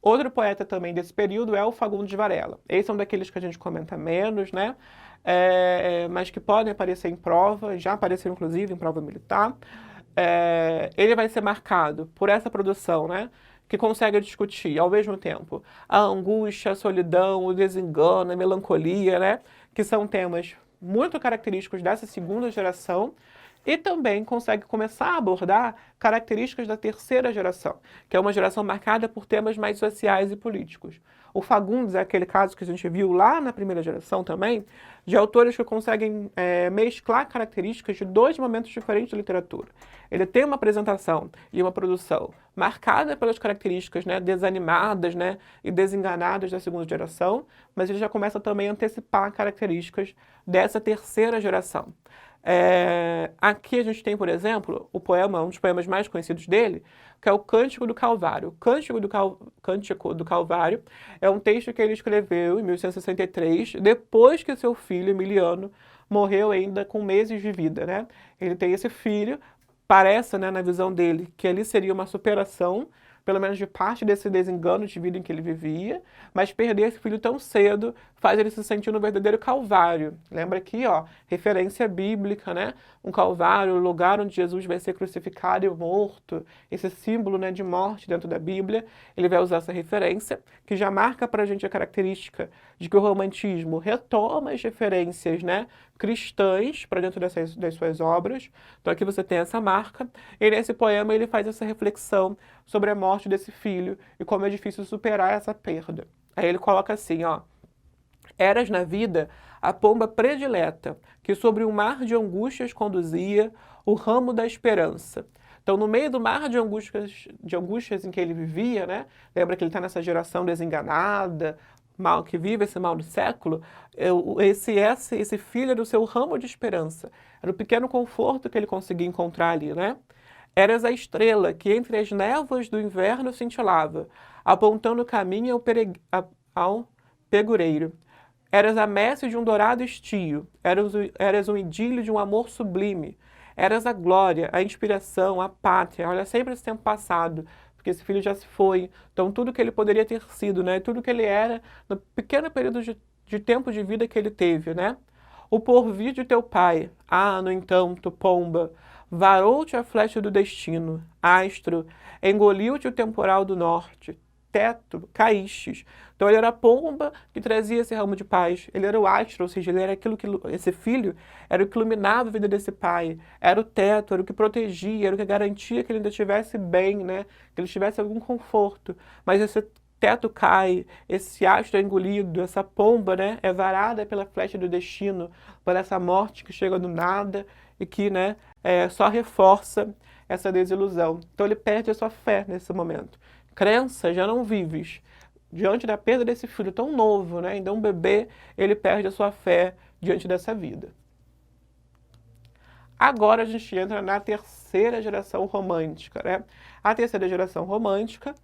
Outro poeta também desse período é o Fagundes Varela. Esse é um daqueles que a gente comenta menos, né, mas que podem aparecer em prova, já apareceram inclusive em prova militar. Ele vai ser marcado por essa produção, né, que consegue discutir, ao mesmo tempo, a angústia, a solidão, o desengano, a melancolia, né? Que são temas muito característicos dessa segunda geração, e também consegue começar a abordar características da terceira geração, que é uma geração marcada por temas mais sociais e políticos. O Fagundes é aquele caso que a gente viu lá na primeira geração também, de autores que conseguem mesclar características de dois momentos diferentes da literatura. Ele tem uma apresentação e uma produção marcada pelas características, né, desanimadas, né, e desenganadas da segunda geração, mas ele já começa também a antecipar características dessa terceira geração. Aqui a gente tem, por exemplo, o poema, um dos poemas mais conhecidos dele, que é o Cântico do Calvário. O Cântico do Calvário é um texto que ele escreveu em 1163, depois que seu filho, Emiliano, morreu ainda com meses de vida, né? Ele tem esse filho, parece, né, na visão dele, que ali seria uma superação, pelo menos de parte desse desengano de vida em que ele vivia, mas perder esse filho tão cedo faz ele se sentir no verdadeiro calvário. Lembra aqui, ó, referência bíblica, né? Um calvário, o lugar onde Jesus vai ser crucificado e morto, esse símbolo, né, de morte dentro da Bíblia. Ele vai usar essa referência, que já marca pra gente a característica de que o romantismo retoma as referências, né, cristãs para dentro das suas obras. Então aqui você tem essa marca, e nesse poema ele faz essa reflexão sobre a morte desse filho e como é difícil superar essa perda. Aí ele coloca assim, ó: eras na vida a pomba predileta, que sobre um mar de angústias conduzia o ramo da esperança. Então, no meio do mar de angústias em que ele vivia, né? Lembra que ele está nessa geração desenganada, mal que vive esse mal do século, esse filho era o seu ramo de esperança. Era o pequeno conforto que ele conseguia encontrar ali, né? Eras a estrela que entre as névoas do inverno cintilava, apontando o caminho ao pegureiro. Eras a messe de um dourado estio, eras um idílio de um amor sublime, eras a glória, a inspiração, a pátria. Olha sempre esse tempo passado, porque esse filho já se foi. Então tudo que ele poderia ter sido, né, tudo que ele era no pequeno período de tempo de vida que ele teve, né? O porvir de teu pai, no entanto, pomba, varou-te a flecha do destino, astro, engoliu-te o temporal do norte, teto, caístes. Então ele era a pomba que trazia esse ramo de paz, ele era o astro, ou seja, ele era aquilo que, esse filho, era o que iluminava a vida desse pai, era o teto, era o que protegia, era o que garantia que ele ainda estivesse bem, né, que ele tivesse algum conforto. Mas esse teto cai, esse astro é engolido, essa pomba, né, é varada pela flecha do destino, por essa morte que chega do nada e que, né, só reforça essa desilusão. Então ele perde a sua fé nesse momento. Crença já não vives. Diante da perda desse filho tão novo, né, ainda um bebê, ele perde a sua fé diante dessa vida. Agora a gente entra na terceira geração romântica, né? A terceira geração romântica,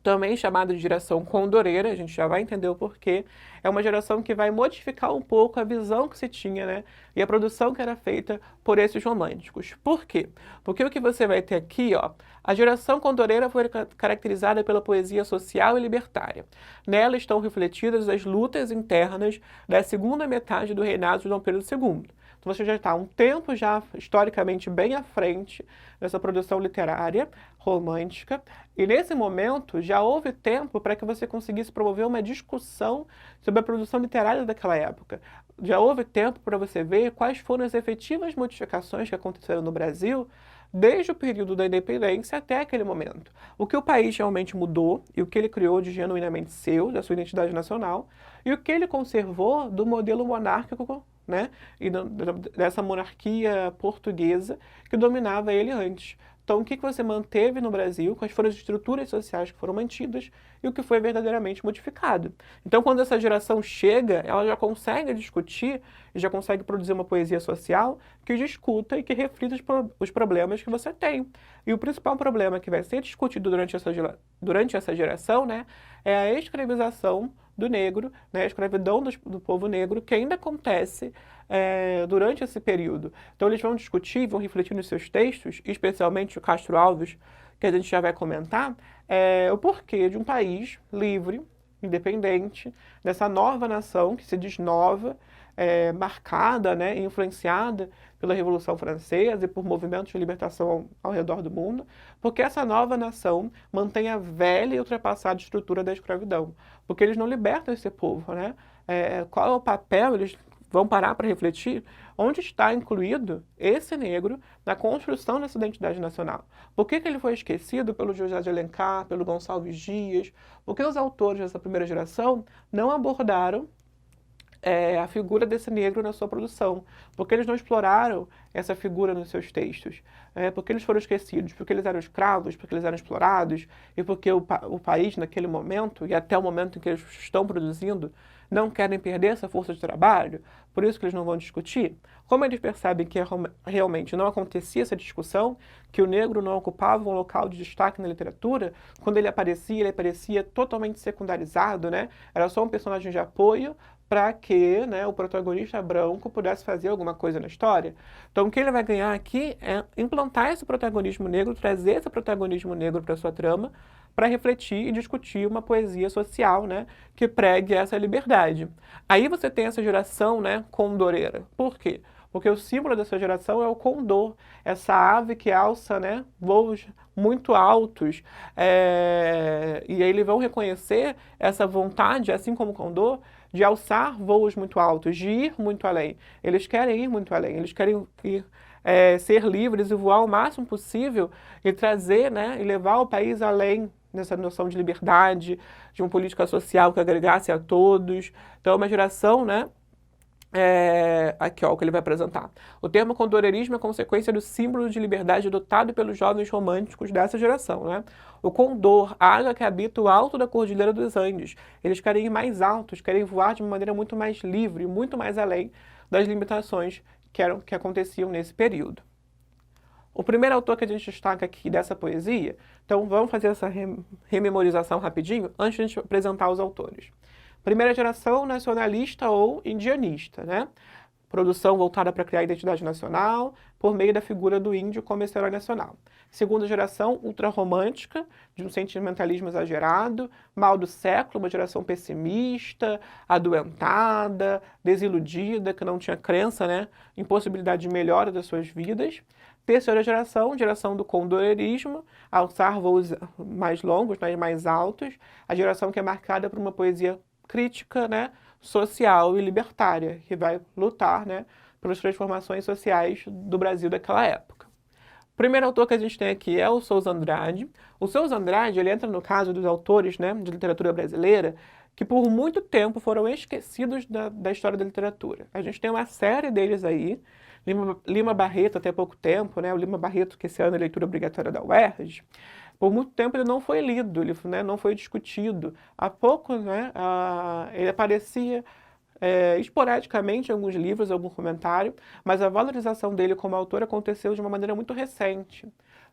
também chamada de geração condoreira, a gente já vai entender o porquê, é uma geração que vai modificar um pouco a visão que se tinha, né, e a produção que era feita por esses românticos. Por quê? Porque o que você vai ter aqui, ó, a geração condoreira foi caracterizada pela poesia social e libertária. Nela estão refletidas as lutas internas da segunda metade do reinado de Dom Pedro II. Então você já está um tempo já historicamente bem à frente dessa produção literária romântica, e nesse momento já houve tempo para que você conseguisse promover uma discussão sobre a produção literária daquela época. Já houve tempo para você ver quais foram as efetivas modificações que aconteceram no Brasil desde o período da independência até aquele momento. O que o país realmente mudou e o que ele criou de genuinamente seu, da sua identidade nacional, e o que ele conservou do modelo monárquico, né, e dessa monarquia portuguesa que dominava ele antes. Então, o que você manteve no Brasil, quais foram as estruturas sociais que foram mantidas e o que foi verdadeiramente modificado. Então, quando essa geração chega, ela já consegue discutir e já consegue produzir uma poesia social que discuta e que reflita os problemas que você tem. E o principal problema que vai ser discutido durante essa geração, né, é a escravização do negro, né, a escravidão do povo negro, que ainda acontece durante esse período. Então eles vão discutir, vão refletir nos seus textos, especialmente o Castro Alves, que a gente já vai comentar, o porquê de um país livre, independente, dessa nova nação que se diz nova, marcada, né, influenciada pela Revolução Francesa e por movimentos de libertação ao redor do mundo, porque essa nova nação mantém a velha e ultrapassada estrutura da escravidão, porque eles não libertam esse povo, né? Qual é o papel, eles vão parar para refletir, onde está incluído esse negro na construção dessa identidade nacional. Por que ele foi esquecido pelo José de Alencar, pelo Gonçalves Dias? Porque os autores dessa primeira geração não abordaram a figura desse negro na sua produção, porque eles não exploraram essa figura nos seus textos, porque eles foram esquecidos, porque eles eram escravos, porque eles eram explorados, e porque o país naquele momento, e até o momento em que eles estão produzindo, não querem perder essa força de trabalho, por isso que eles não vão discutir. Como eles percebem que realmente não acontecia essa discussão, que o negro não ocupava um local de destaque na literatura, quando ele aparecia totalmente secundarizado, né? Era só um personagem de apoio para que, né, o protagonista branco pudesse fazer alguma coisa na história. Então o que ele vai ganhar aqui é implantar esse protagonismo negro, trazer esse protagonismo negro para sua trama, para refletir e discutir uma poesia social, né, que pregue essa liberdade. Aí você tem essa geração, né, condoreira. Por quê? Porque o símbolo dessa geração é o condor, essa ave que alça, né, voos muito altos. E aí eles vão reconhecer essa vontade, assim como o condor, de alçar voos muito altos, de ir muito além. Eles querem ir muito além, eles querem ser livres e voar o máximo possível e trazer, né, e levar o país além nessa noção de liberdade, de uma política social que agregasse a todos. Então é uma geração, né, aqui, ó, o que ele vai apresentar. O termo condorerismo é consequência do símbolo de liberdade adotado pelos jovens românticos dessa geração, né? O condor, a águia que habita o alto da Cordilheira dos Andes. Eles querem ir mais altos, querem voar de uma maneira muito mais livre, muito mais além das limitações que aconteciam nesse período. O primeiro autor que a gente destaca aqui dessa poesia, então vamos fazer essa rememorização rapidinho, antes de a gente apresentar os autores. Primeira geração nacionalista ou indianista, né? Produção voltada para criar identidade nacional por meio da figura do índio como esse herói nacional. Segunda geração ultrarromântica, de um sentimentalismo exagerado, mal do século, uma geração pessimista, adoentada, desiludida, que não tinha crença, né, em possibilidade de melhora das suas vidas. Terceira geração do condorerismo, alçar voos mais longos, né, mais altos, a geração que é marcada por uma poesia crítica, né, social e libertária, que vai lutar, né, pelas transformações sociais do Brasil daquela época. O primeiro autor que a gente tem aqui é o Souza Andrade. O Souza Andrade, ele entra no caso dos autores, né, de literatura brasileira que por muito tempo foram esquecidos da história da literatura. A gente tem uma série deles aí, Lima Barreto até pouco tempo, né, o Lima Barreto que esse ano é leitura obrigatória da UERJ. Por muito tempo ele não foi lido, ele, né, não foi discutido. Há pouco, né, ele aparecia esporadicamente em alguns livros, algum comentário, mas a valorização dele como autor aconteceu de uma maneira muito recente.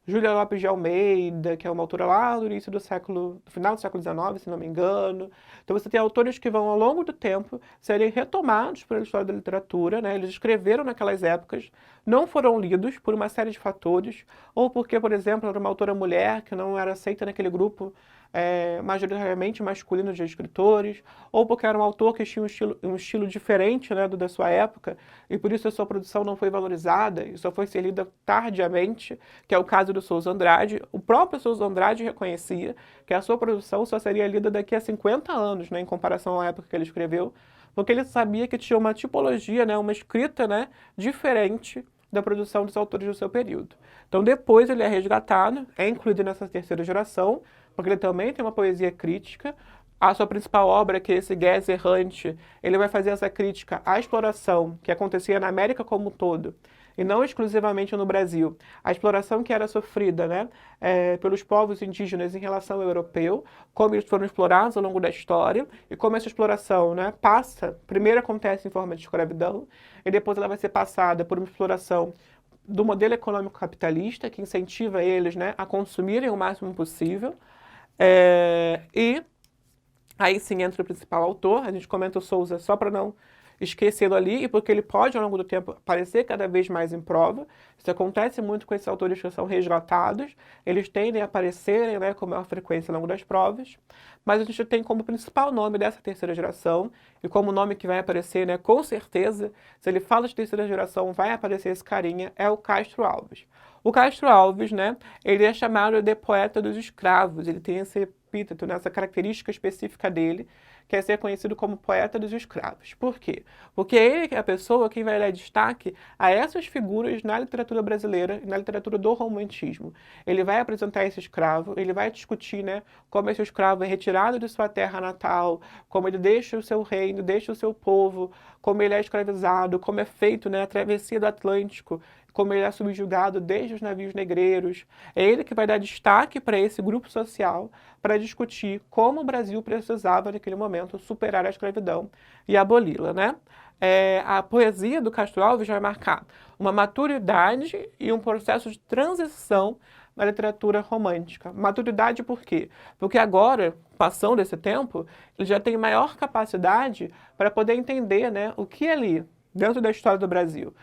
Júlia Lopes de Almeida, que é uma autora lá do início do século, do final do século XIX, se não me engano. Então você tem autores que vão, ao longo do tempo, serem retomados pela história da literatura, né? Eles escreveram naquelas épocas, não foram lidos por uma série de fatores, ou porque, por exemplo, era uma autora mulher que não era aceita naquele grupo majoritariamente masculino de escritores, ou porque era um autor que tinha um estilo diferente, né, do da sua época, e por isso a sua produção não foi valorizada e só foi ser lida tardiamente, que é o caso do Souza Andrade. O próprio Souza Andrade reconhecia que a sua produção só seria lida daqui a 50 anos, né, em comparação à época que ele escreveu, porque ele sabia que tinha uma tipologia, né, uma escrita, né, diferente da produção dos autores do seu período. Então depois ele é resgatado, é incluído nessa terceira geração, porque ele também tem uma poesia crítica. A sua principal obra, que é esse Guerra Errante, ele vai fazer essa crítica à exploração que acontecia na América como um todo, e não exclusivamente no Brasil. A exploração que era sofrida, né, pelos povos indígenas em relação ao europeu, como eles foram explorados ao longo da história, e como essa exploração, né, primeiro acontece em forma de escravidão, e depois ela vai ser passada por uma exploração do modelo econômico capitalista, que incentiva eles, né, a consumirem o máximo possível, e aí sim entra o principal autor. A gente comenta o Souza só para não esquecê-lo ali, e porque ele pode, ao longo do tempo, aparecer cada vez mais em prova. Isso acontece muito com esses autores que são resgatados, eles tendem a aparecerem, né, com maior frequência ao longo das provas, mas a gente tem como principal nome dessa terceira geração, e como nome que vai aparecer, né, com certeza, se ele fala de terceira geração, vai aparecer esse carinha, é o Castro Alves. O Castro Alves, né, ele é chamado de poeta dos escravos, ele tem esse epíteto, né, essa característica específica dele, que é ser conhecido como poeta dos escravos. Por quê? Porque ele é a pessoa que vai dar destaque a essas figuras na literatura brasileira e na literatura do romantismo. Ele vai apresentar esse escravo, ele vai discutir, né, como esse escravo é retirado de sua terra natal, como ele deixa o seu reino, deixa o seu povo, como ele é escravizado, como é feito, né, a travessia do Atlântico, como ele é subjugado desde os navios negreiros. É ele que vai dar destaque para esse grupo social para discutir como o Brasil precisava, naquele momento, superar a escravidão e aboli-la, né? A poesia do Castro Alves vai marcar uma maturidade e um processo de transição na literatura romântica. Maturidade por quê? Porque agora, passando esse tempo, ele já tem maior capacidade para poder entender, né, o que ali, dentro da história do Brasil,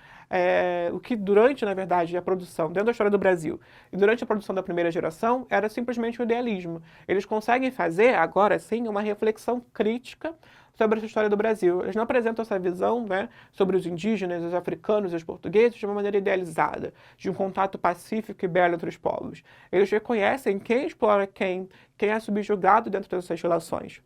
o que durante, na verdade, a produção, dentro da história do Brasil, e durante a produção da primeira geração, era simplesmente o idealismo. Eles conseguem fazer, agora sim, uma reflexão crítica sobre essa história do Brasil. Eles não apresentam essa visão, né, sobre os indígenas, os africanos e os portugueses de uma maneira idealizada, de um contato pacífico e belo entre os povos. Eles reconhecem quem explora quem é subjugado dentro dessas relações.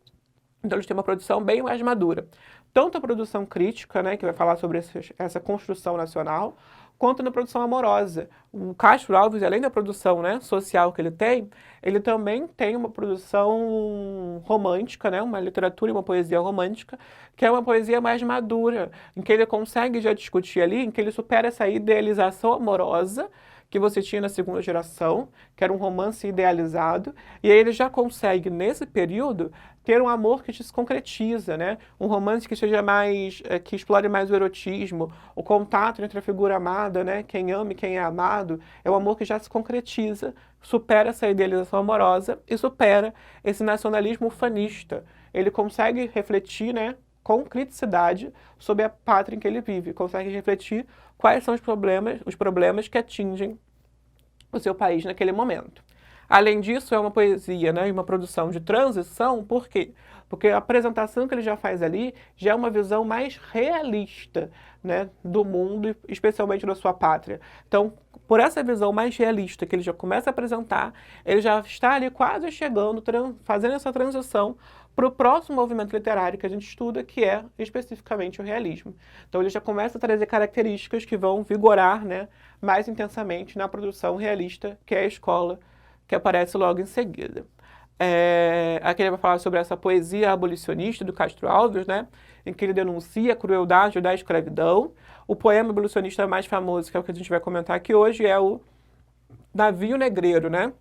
Então eles têm uma produção bem mais madura. Tanto a produção crítica, né, que vai falar sobre essa construção nacional, quanto na produção amorosa. O Castro Alves, além da produção, né, social que ele também tem uma produção romântica, né, uma literatura e uma poesia romântica, que é uma poesia mais madura, em que ele consegue já discutir ali, em que ele supera essa idealização amorosa que você tinha na segunda geração, que era um romance idealizado, e aí ele já consegue, nesse período, ter um amor que se concretiza, né? Um romance que seja mais, que explore mais o erotismo, o contato entre a figura amada, né? Quem ama e quem é amado, é um amor que já se concretiza, supera essa idealização amorosa e supera esse nacionalismo ufanista. Ele consegue refletir, né, com criticidade sobre a pátria em que ele vive, consegue refletir quais são os problemas que atingem o seu país naquele momento. Além disso, é uma poesia, né, e uma produção de transição, por quê? Porque a apresentação que ele já faz ali já é uma visão mais realista, né, do mundo, especialmente da sua pátria. Então, por essa visão mais realista que ele já começa a apresentar, ele já está ali quase chegando, fazendo essa transição para o próximo movimento literário que a gente estuda, que é especificamente o realismo. Então ele já começa a trazer características que vão vigorar, né, mais intensamente na produção realista, que é a escola, que aparece logo em seguida. Aqui ele vai falar sobre essa poesia abolicionista do Castro Alves, né, em que ele denuncia a crueldade da escravidão. O poema abolicionista mais famoso, que é o que a gente vai comentar aqui hoje, é o Navio Negreiro, né,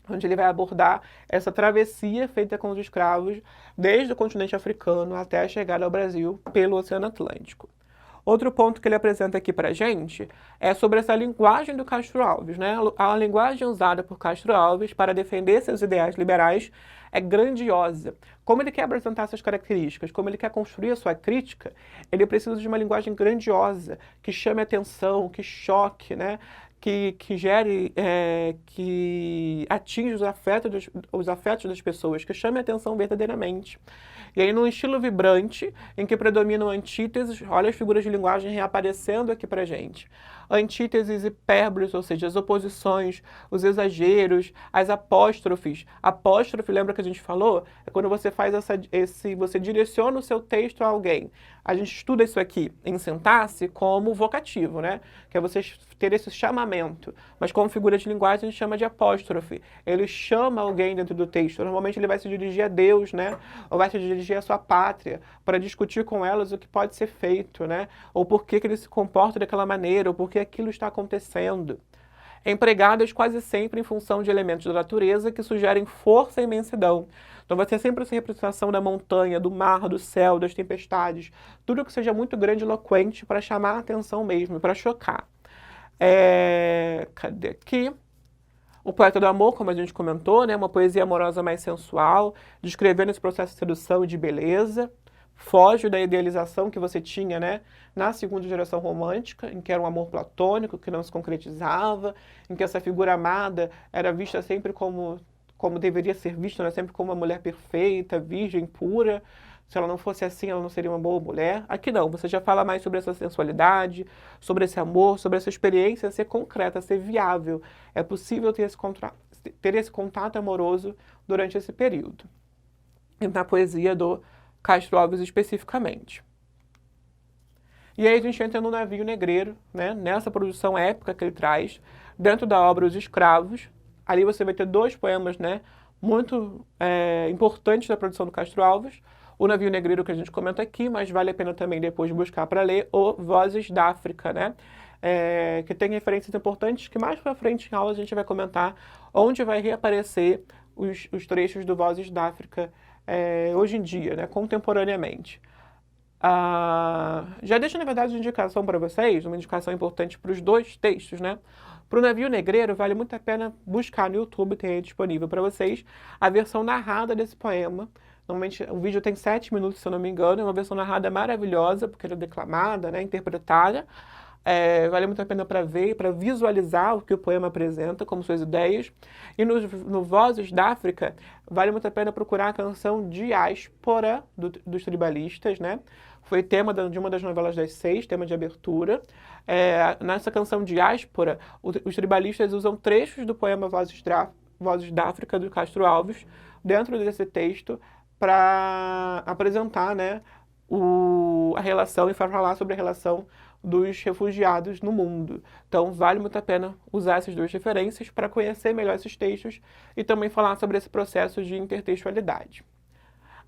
onde ele vai abordar essa travessia feita com os escravos desde o continente africano até a chegada ao Brasil pelo Oceano Atlântico. Outro ponto que ele apresenta aqui para a gente é sobre essa linguagem do Castro Alves, né? A linguagem usada por Castro Alves para defender seus ideais liberais é grandiosa. Como ele quer apresentar essas características, como ele quer construir a sua crítica, ele precisa de uma linguagem grandiosa, que chame atenção, que choque, né? Que gere, que atinja os afetos das pessoas, que chame a atenção verdadeiramente. E aí, num estilo vibrante, em que predominam antíteses, olha as figuras de linguagem reaparecendo aqui pra gente. Antíteses, hipérboles, ou seja, as oposições, os exageros, as apóstrofes. Apóstrofe, lembra que a gente falou? É quando você faz você direciona o seu texto a alguém. A gente estuda isso aqui em sintaxe como vocativo, né? Que é você ter esse chamamento. Mas como figura de linguagem a gente chama de apóstrofe. Ele chama alguém dentro do texto. Normalmente ele vai se dirigir a Deus, né? Ou vai se dirigir à sua pátria, para discutir com elas o que pode ser feito, né? Ou por que ele se comporta daquela maneira, ou por que aquilo está acontecendo. Empregadas quase sempre em função de elementos da natureza que sugerem força e imensidão. Então vai ter sempre essa representação da montanha, do mar, do céu, das tempestades, tudo que seja muito grandiloquente para chamar a atenção mesmo, para chocar. Cadê aqui? O Poeta do Amor, como a gente comentou, né? Uma poesia amorosa mais sensual, descrevendo esse processo de sedução e de beleza. Foge da idealização que você tinha, né, na segunda geração romântica, em que era um amor platônico, que não se concretizava, em que essa figura amada era vista sempre como deveria ser vista, né, sempre como uma mulher perfeita, virgem, pura. Se ela não fosse assim, ela não seria uma boa mulher. Aqui não, você já fala mais sobre essa sensualidade, sobre esse amor, sobre essa experiência ser concreta, ser viável. É possível ter esse contato amoroso durante esse período. E na poesia do Castro Alves especificamente. E aí a gente entra no Navio Negreiro, né, nessa produção épica que ele traz, dentro da obra Os Escravos. Ali você vai ter dois poemas, né, muito importantes da produção do Castro Alves. O Navio Negreiro que a gente comenta aqui, mas vale a pena também depois buscar para ler o Vozes da África, né, que tem referências importantes que mais para frente em aula a gente vai comentar, onde vai reaparecer os trechos do Vozes da África hoje em dia, né, contemporaneamente. Já deixo, na verdade, uma indicação para vocês, uma indicação importante para os dois textos, né? Para o Navio Negreiro, vale muito a pena buscar no YouTube, tem aí disponível para vocês, a versão narrada desse poema. Normalmente o vídeo tem 7 minutos, se eu não me engano, é uma versão narrada maravilhosa, porque ela é declamada, né, interpretada. Vale muito a pena para ver, para visualizar o que o poema apresenta, como suas ideias. E no Vozes da África, vale muito a pena procurar a canção Diáspora dos Tribalistas, né? Foi tema de uma das novelas das 6, tema de abertura. Nessa canção Diáspora, os tribalistas usam trechos do poema Vozes da África, do Castro Alves, dentro desse texto, para apresentar, né, a relação e falar sobre a relação dos refugiados no mundo. Então, vale muito a pena usar essas duas referências para conhecer melhor esses textos e também falar sobre esse processo de intertextualidade.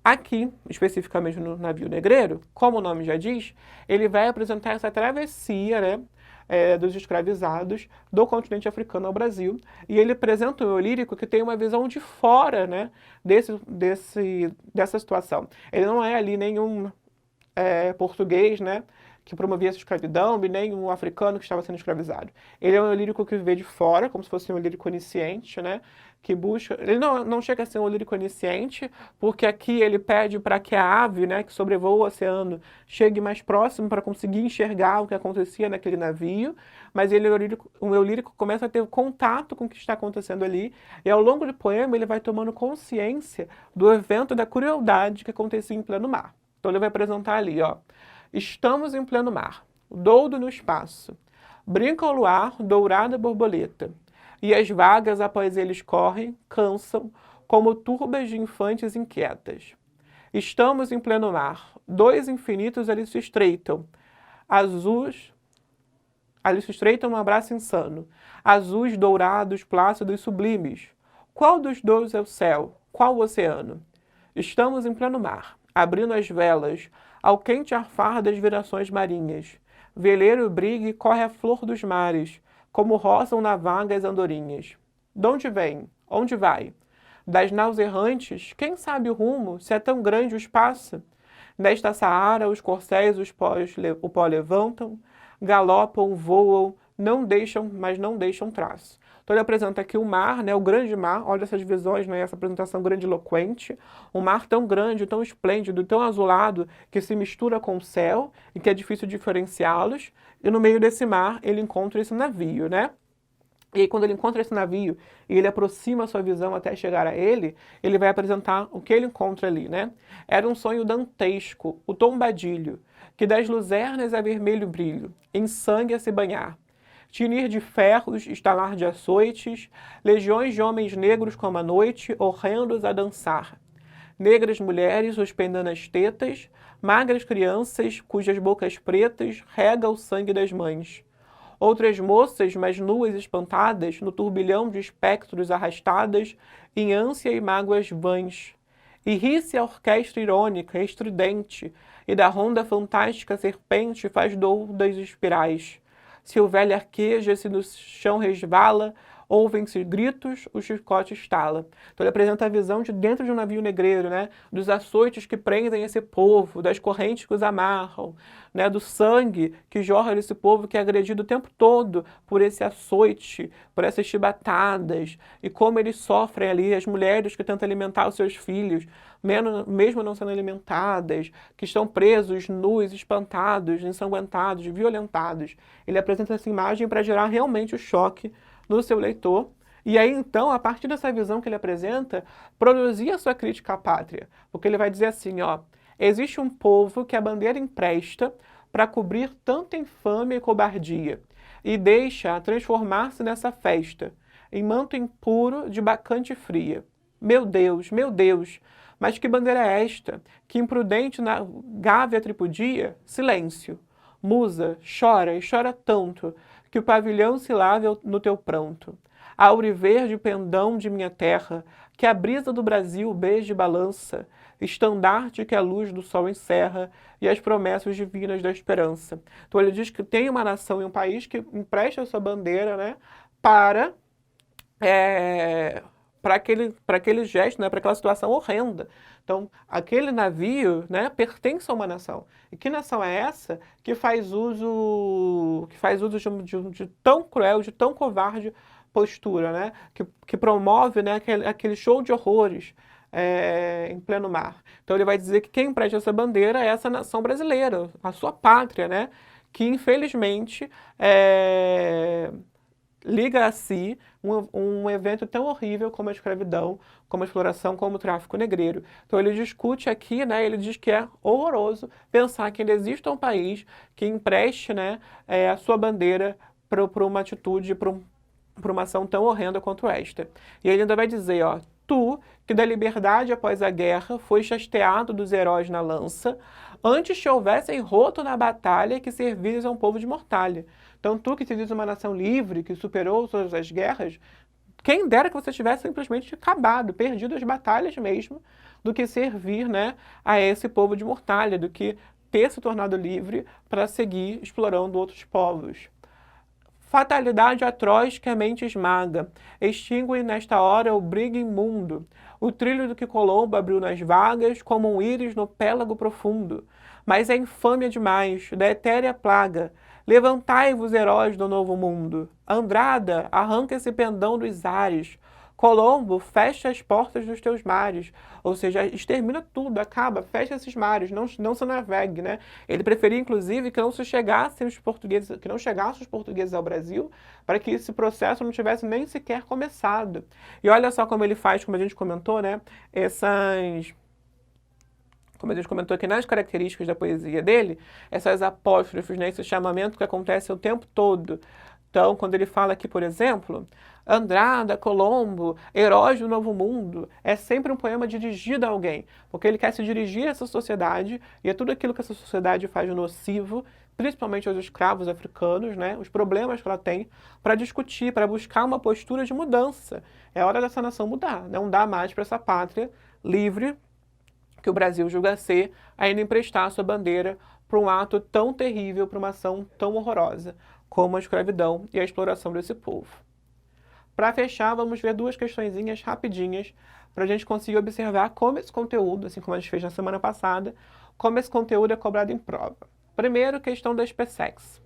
Aqui, especificamente no Navio Negreiro, como o nome já diz, ele vai apresentar essa travessia, né, dos escravizados do continente africano ao Brasil. E ele apresenta um eu lírico que tem uma visão de fora, né, dessa situação. Ele não é ali nenhum português, né, que promovia essa escravidão, e nem um africano que estava sendo escravizado. Ele é um lírico que vê de fora, como se fosse um lírico onisciente, né? Que busca... Ele não chega a ser um lírico onisciente, porque aqui ele pede para que a ave, né, que sobrevoa o oceano, chegue mais próximo para conseguir enxergar o que acontecia naquele navio, mas ele, o eu lírico começa a ter contato com o que está acontecendo ali, e ao longo do poema ele vai tomando consciência do evento da crueldade que acontecia em pleno mar. Então ele vai apresentar ali, ó. Estamos em pleno mar, doudo no espaço. Brinca o luar, dourada borboleta. E as vagas após eles correm, cansam, como turbas de infantes inquietas. Estamos em pleno mar, dois infinitos ali se estreitam. Azuis, ali se estreitam um abraço insano. Azuis, dourados, plácidos, sublimes. Qual dos dois é o céu? Qual o oceano? Estamos em pleno mar, abrindo as velas, ao quente arfar das virações marinhas. Veleiro brigue corre a flor dos mares, como roçam na vaga as andorinhas. Donde vem? Onde vai? Das naus errantes, quem sabe o rumo, se é tão grande o espaço? Nesta Saara, os corcéis o pó levantam, galopam, voam, não deixam, mas não deixam traço. Então ele apresenta aqui o mar, né, o grande mar, olha essas visões, né, essa apresentação grandiloquente, um mar tão grande, tão esplêndido, tão azulado, que se mistura com o céu e que é difícil diferenciá-los, e no meio desse mar ele encontra esse navio, né? E aí, quando ele encontra esse navio e ele aproxima a sua visão até chegar a ele, ele vai apresentar o que ele encontra ali, né? Era um sonho dantesco, o tombadilho, que das luzernas a vermelho brilho, em sangue a se banhar. Tinir de ferros, estalar de açoites, legiões de homens negros como a noite, horrendos a dançar. Negras mulheres suspendendo as tetas, magras crianças cujas bocas pretas rega o sangue das mães. Outras moças, mais nuas e espantadas, no turbilhão de espectros arrastadas, em ânsia e mágoas vãs. E ri-se a orquestra irônica, estridente, e da ronda fantástica serpente faz doudas espirais. Se o velho arqueja, se no chão resvala, ouvem-se gritos, o chicote estala. Então ele apresenta a visão de dentro de um navio negreiro, né? Dos açoites que prendem esse povo, das correntes que os amarram, né? Do sangue que jorra desse povo que é agredido o tempo todo por esse açoite, por essas chibatadas, e como eles sofrem ali, as mulheres que tentam alimentar os seus filhos, mesmo não sendo alimentadas, que estão presos, nus, espantados, ensanguentados, violentados. Ele apresenta essa imagem para gerar realmente o choque no seu leitor, e aí então, a partir dessa visão que ele apresenta, produzir a sua crítica à pátria, porque ele vai dizer assim, ó, existe um povo que a bandeira empresta para cobrir tanta infâmia e cobardia, e deixa transformar-se nessa festa, em manto impuro de bacante fria. Meu Deus, mas que bandeira é esta, que imprudente na gávea tripudia? Silêncio. Musa, chora e chora tanto, que o pavilhão se lave no teu pranto. Auriverde pendão de minha terra, que a brisa do Brasil beije e balança, estandarte que a luz do sol encerra e as promessas divinas da esperança. Então ele diz que tem uma nação e um país que empresta a sua bandeira, né, para aquele gesto, né, para aquela situação horrenda. Então, aquele navio, né, pertence a uma nação. E que nação é essa que faz uso de tão cruel, de tão covarde postura, né, que promove, né, aquele show de horrores em pleno mar. Então, ele vai dizer que quem empresta essa bandeira é essa nação brasileira, a sua pátria, né, que infelizmente liga a si um evento tão horrível como a escravidão, como a exploração, como o tráfico negreiro. Então ele discute aqui, né, ele diz que é horroroso pensar que ainda existe um país que empreste, né, a sua bandeira para uma atitude, para uma ação tão horrenda quanto esta. E ele ainda vai dizer, ó, tu, que da liberdade após a guerra foste hasteado dos heróis na lança, antes te houvessem roto na batalha que servires a um povo de mortalha. Então tu que se diz uma nação livre, que superou todas as guerras, quem dera que você tivesse simplesmente acabado, perdido as batalhas mesmo, do que servir, né, a esse povo de mortalha, do que ter se tornado livre para seguir explorando outros povos. Fatalidade atroz que a mente esmaga, extingue nesta hora o brigo imundo, o trilho do que Colombo abriu nas vagas, como um íris no pélago profundo. Mas é infâmia demais, da etérea plaga. Levantai-vos, heróis do novo mundo. Andrada, arranca esse pendão dos ares. Colombo, fecha as portas dos teus mares. Ou seja, extermina tudo, acaba, fecha esses mares, não se navegue, né? Ele preferia, inclusive, que não chegassem os portugueses ao Brasil, para que esse processo não tivesse nem sequer começado. E olha só como ele faz, como a gente comentou, né? Como a gente comentou aqui nas características da poesia dele, essas apóstrofes, né, esse chamamento que acontece o tempo todo. Então, quando ele fala aqui, por exemplo, Andrada, Colombo, heróis do novo mundo, é sempre um poema dirigido a alguém, porque ele quer se dirigir a essa sociedade e a tudo aquilo que essa sociedade faz nocivo, principalmente aos escravos africanos, né, os problemas que ela tem, para discutir, para buscar uma postura de mudança. É hora dessa nação mudar, não dá mais para essa pátria livre, que o Brasil julga ser, ainda emprestar a sua bandeira para um ato tão terrível, para uma ação tão horrorosa, como a escravidão e a exploração desse povo. Para fechar, vamos ver duas questõezinhas rapidinhas para a gente conseguir observar como esse conteúdo, assim como a gente fez na semana passada, como esse conteúdo é cobrado em prova. Primeiro, questão das PSECs.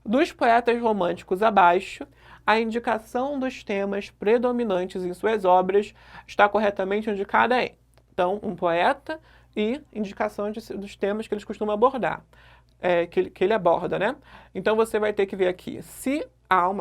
Dos poetas românticos abaixo, a indicação dos temas predominantes em suas obras está corretamente indicada em. Então, um poeta e indicação dos temas que eles costumam abordar, que ele aborda, né? Então, você vai ter que ver aqui se há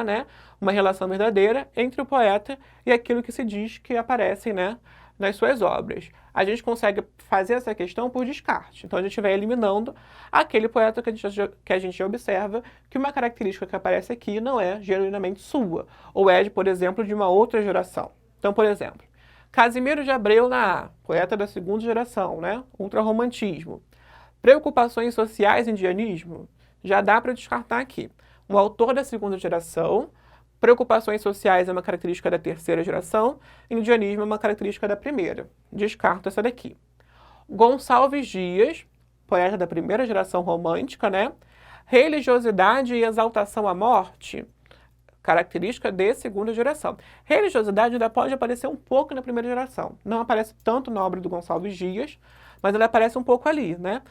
né, uma relação verdadeira entre o poeta e aquilo que se diz que aparece, né, nas suas obras. A gente consegue fazer essa questão por descarte. Então, a gente vai eliminando aquele poeta que a gente observa que uma característica que aparece aqui não é genuinamente sua, ou é, por exemplo, de uma outra geração. Então, por exemplo, Casimiro de Abreu na A, poeta da segunda geração, né? Ultrarromantismo. Preocupações sociais em indianismo, já dá para descartar aqui. Um autor da segunda geração, preocupações sociais é uma característica da terceira geração, indianismo é uma característica da primeira. Descarto essa daqui. Gonçalves Dias, poeta da primeira geração romântica, né? Religiosidade e exaltação à morte, característica de segunda geração. Religiosidade ainda pode aparecer um pouco na primeira geração. Não aparece tanto na obra do Gonçalves Dias, mas ela aparece um pouco ali, né?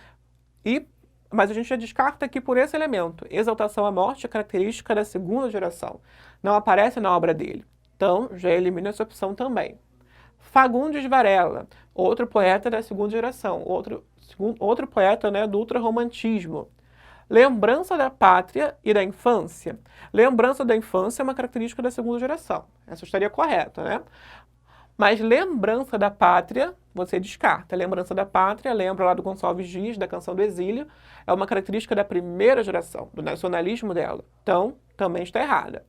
Mas a gente já descarta aqui por esse elemento. Exaltação à morte é característica da segunda geração. Não aparece na obra dele. Então, já elimina essa opção também. Fagundes Varela, outro poeta da segunda geração. Outro poeta, né, do ultrarromantismo. Lembrança da pátria e da infância. Lembrança da infância é uma característica da segunda geração. Essa estaria correta, né? Mas lembrança da pátria, você descarta. Lembrança da pátria, lembra lá do Gonçalves Dias, da Canção do Exílio, é uma característica da primeira geração, do nacionalismo dela. Então, também está errada.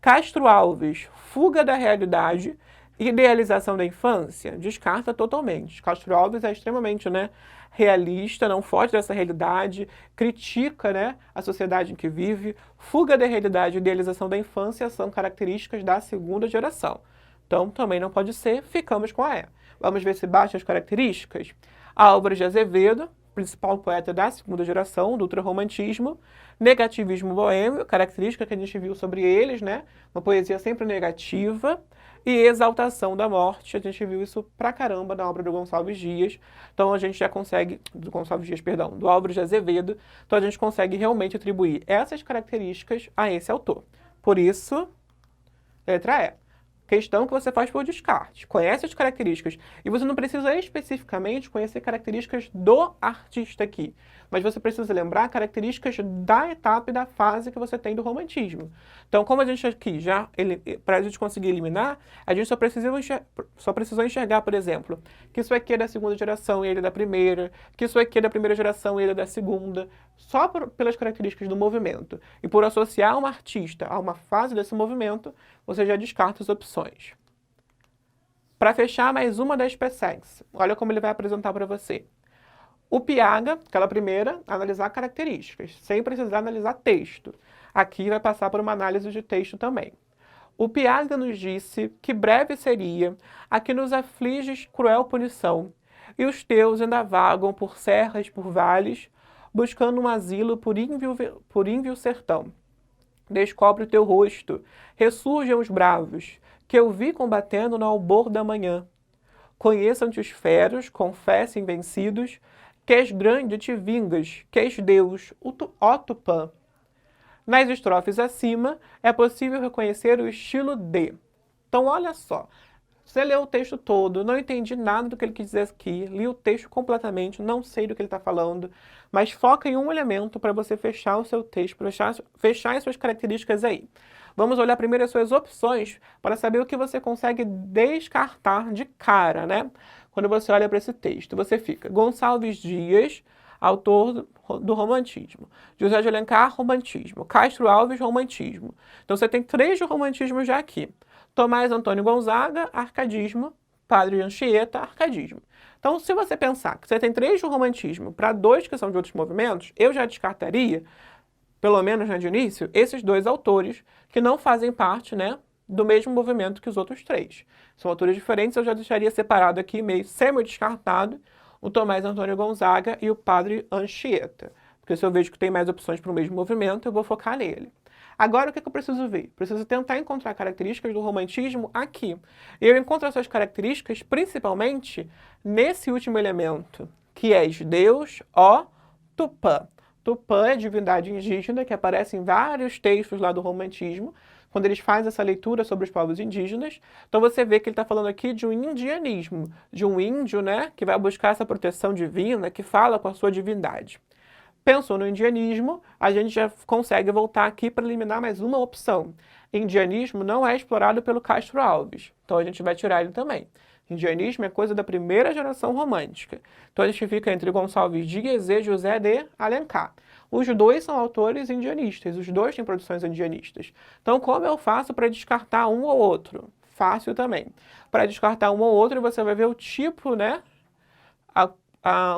Castro Alves, fuga da realidade, idealização da infância, descarta totalmente. Castro Alves é extremamente, né, realista, não foge dessa realidade, critica, né, a sociedade em que vive. Fuga da realidade e idealização da infância são características da segunda geração. Então, também não pode ser, ficamos com a E. Vamos ver se baixa as características. Álvares de Azevedo, principal poeta da segunda geração, do ultrarromantismo. Negativismo boêmio, característica que a gente viu sobre eles, né? Uma poesia sempre negativa. E exaltação da morte, a gente viu isso pra caramba na obra do Gonçalves Dias. Então, a gente já consegue, do Álvares de Azevedo. Então, a gente consegue realmente atribuir essas características a esse autor. Por isso, letra E. Questão que você faz por descarte. Conhece as características. E você não precisa especificamente conhecer características do artista aqui. Mas você precisa lembrar características da etapa e da fase que você tem do romantismo. Então, como a gente aqui para a gente conseguir eliminar, a gente só precisou enxergar, por exemplo, que isso aqui é da segunda geração e ele é da primeira, que isso aqui é da primeira geração e ele é da segunda, só pelas características do movimento. E por associar um artista a uma fase desse movimento, você já descarta as opções. Para fechar mais uma das PSECs, olha como ele vai apresentar para você. O Piaga, aquela primeira, analisar características, sem precisar analisar texto. Aqui vai passar por uma análise de texto também. O Piaga nos disse que breve seria a que nos afliges cruel punição, e os teus ainda vagam por serras, por vales, buscando um asilo por ínvio sertão. Descobre o teu rosto, ressurjam os bravos, que eu vi combatendo no albor da manhã. Conheçam-te os feros, confessem vencidos, que és grande, te vingas, que és Deus, ó Tupã. Nas estrofes acima, é possível reconhecer o estilo de. Então, olha só. Você leu o texto todo, não entendi nada do que ele quis dizer aqui, li o texto completamente, não sei do que ele está falando, mas foca em um elemento para você fechar o seu texto, fechar as suas características aí. Vamos olhar primeiro as suas opções para saber o que você consegue descartar de cara, né? Quando você olha para esse texto, você fica Gonçalves Dias, autor do romantismo. José de Alencar, romantismo. Castro Alves, romantismo. Então você tem 3 de romantismo já aqui. Tomás Antônio Gonzaga, arcadismo. Padre Anchieta, arcadismo. Então, se você pensar que você tem 3 de romantismo para 2 que são de outros movimentos, eu já descartaria, pelo menos de início, esses 2 autores que não fazem parte, né, do mesmo movimento que os outros 3. São autores diferentes, eu já deixaria separado aqui, meio semi-descartado, o Tomás Antônio Gonzaga e o Padre Anchieta. Porque se eu vejo que tem mais opções para o mesmo movimento, eu vou focar nele. Agora, o que eu preciso ver? Preciso tentar encontrar características do romantismo aqui. E eu encontro essas características principalmente nesse último elemento, que é Deus, ó, Tupã. Tupã é divindade indígena que aparece em vários textos lá do romantismo, quando eles fazem essa leitura sobre os povos indígenas. Então você vê que ele está falando aqui de um indianismo, de um índio, né, que vai buscar essa proteção divina, que fala com a sua divindade. Pensou no indianismo, a gente já consegue voltar aqui para eliminar mais uma opção. Indianismo não é explorado pelo Castro Alves, então a gente vai tirar ele também. Indianismo é coisa da primeira geração romântica. Então a gente fica entre Gonçalves Dias e José de Alencar. Os dois são autores indianistas, os dois têm produções indianistas. Então como eu faço para descartar um ou outro? Fácil também. Para descartar um ou outro, você vai ver o tipo, né?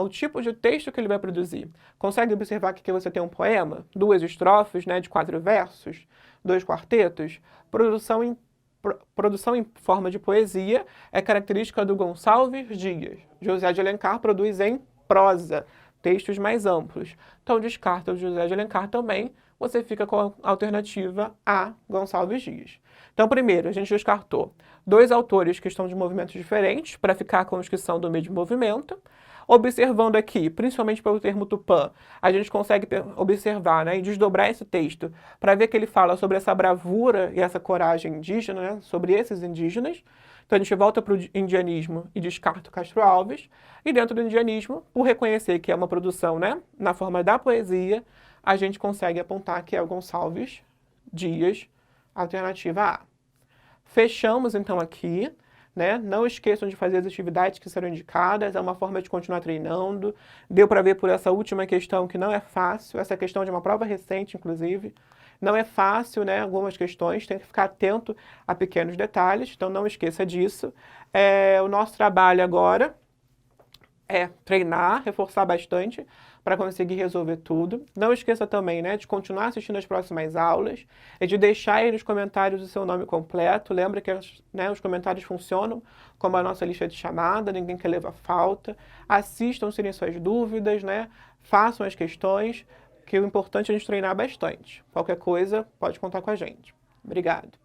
O tipo de texto que ele vai produzir. Consegue observar que aqui você tem um poema, 2 estrofes, né, de 4 versos, 2 quartetos? Produção em forma de poesia é característica do Gonçalves Dias. José de Alencar produz em prosa, textos mais amplos. Então descarta o José de Alencar também, você fica com a alternativa A, Gonçalves Dias. Então, primeiro, a gente descartou 2 autores que estão de movimentos diferentes, para ficar com os que são do mesmo movimento. Observando aqui, principalmente pelo termo Tupã, a gente consegue observar, né, e desdobrar esse texto para ver que ele fala sobre essa bravura e essa coragem indígena, né, sobre esses indígenas. Então a gente volta para o indianismo e descarta o Castro Alves. E dentro do indianismo, por reconhecer que é uma produção, né, na forma da poesia, a gente consegue apontar que é o Gonçalves Dias, alternativa A. Fechamos então aqui. Né? Não esqueçam de fazer as atividades que serão indicadas, é uma forma de continuar treinando. Deu para ver por essa última questão que não é fácil, essa questão de uma prova recente, inclusive. Não é fácil, né? Algumas questões, tem que ficar atento a pequenos detalhes, então não esqueça disso. O nosso trabalho agora é treinar, reforçar bastante para conseguir resolver tudo. Não esqueça também, né, de continuar assistindo as próximas aulas e de deixar aí nos comentários o seu nome completo. Lembra que né, os comentários funcionam como a nossa lista de chamada, ninguém quer levar falta. Assistam, tirem suas dúvidas, né, façam as questões, que o importante é a gente treinar bastante. Qualquer coisa, pode contar com a gente. Obrigado.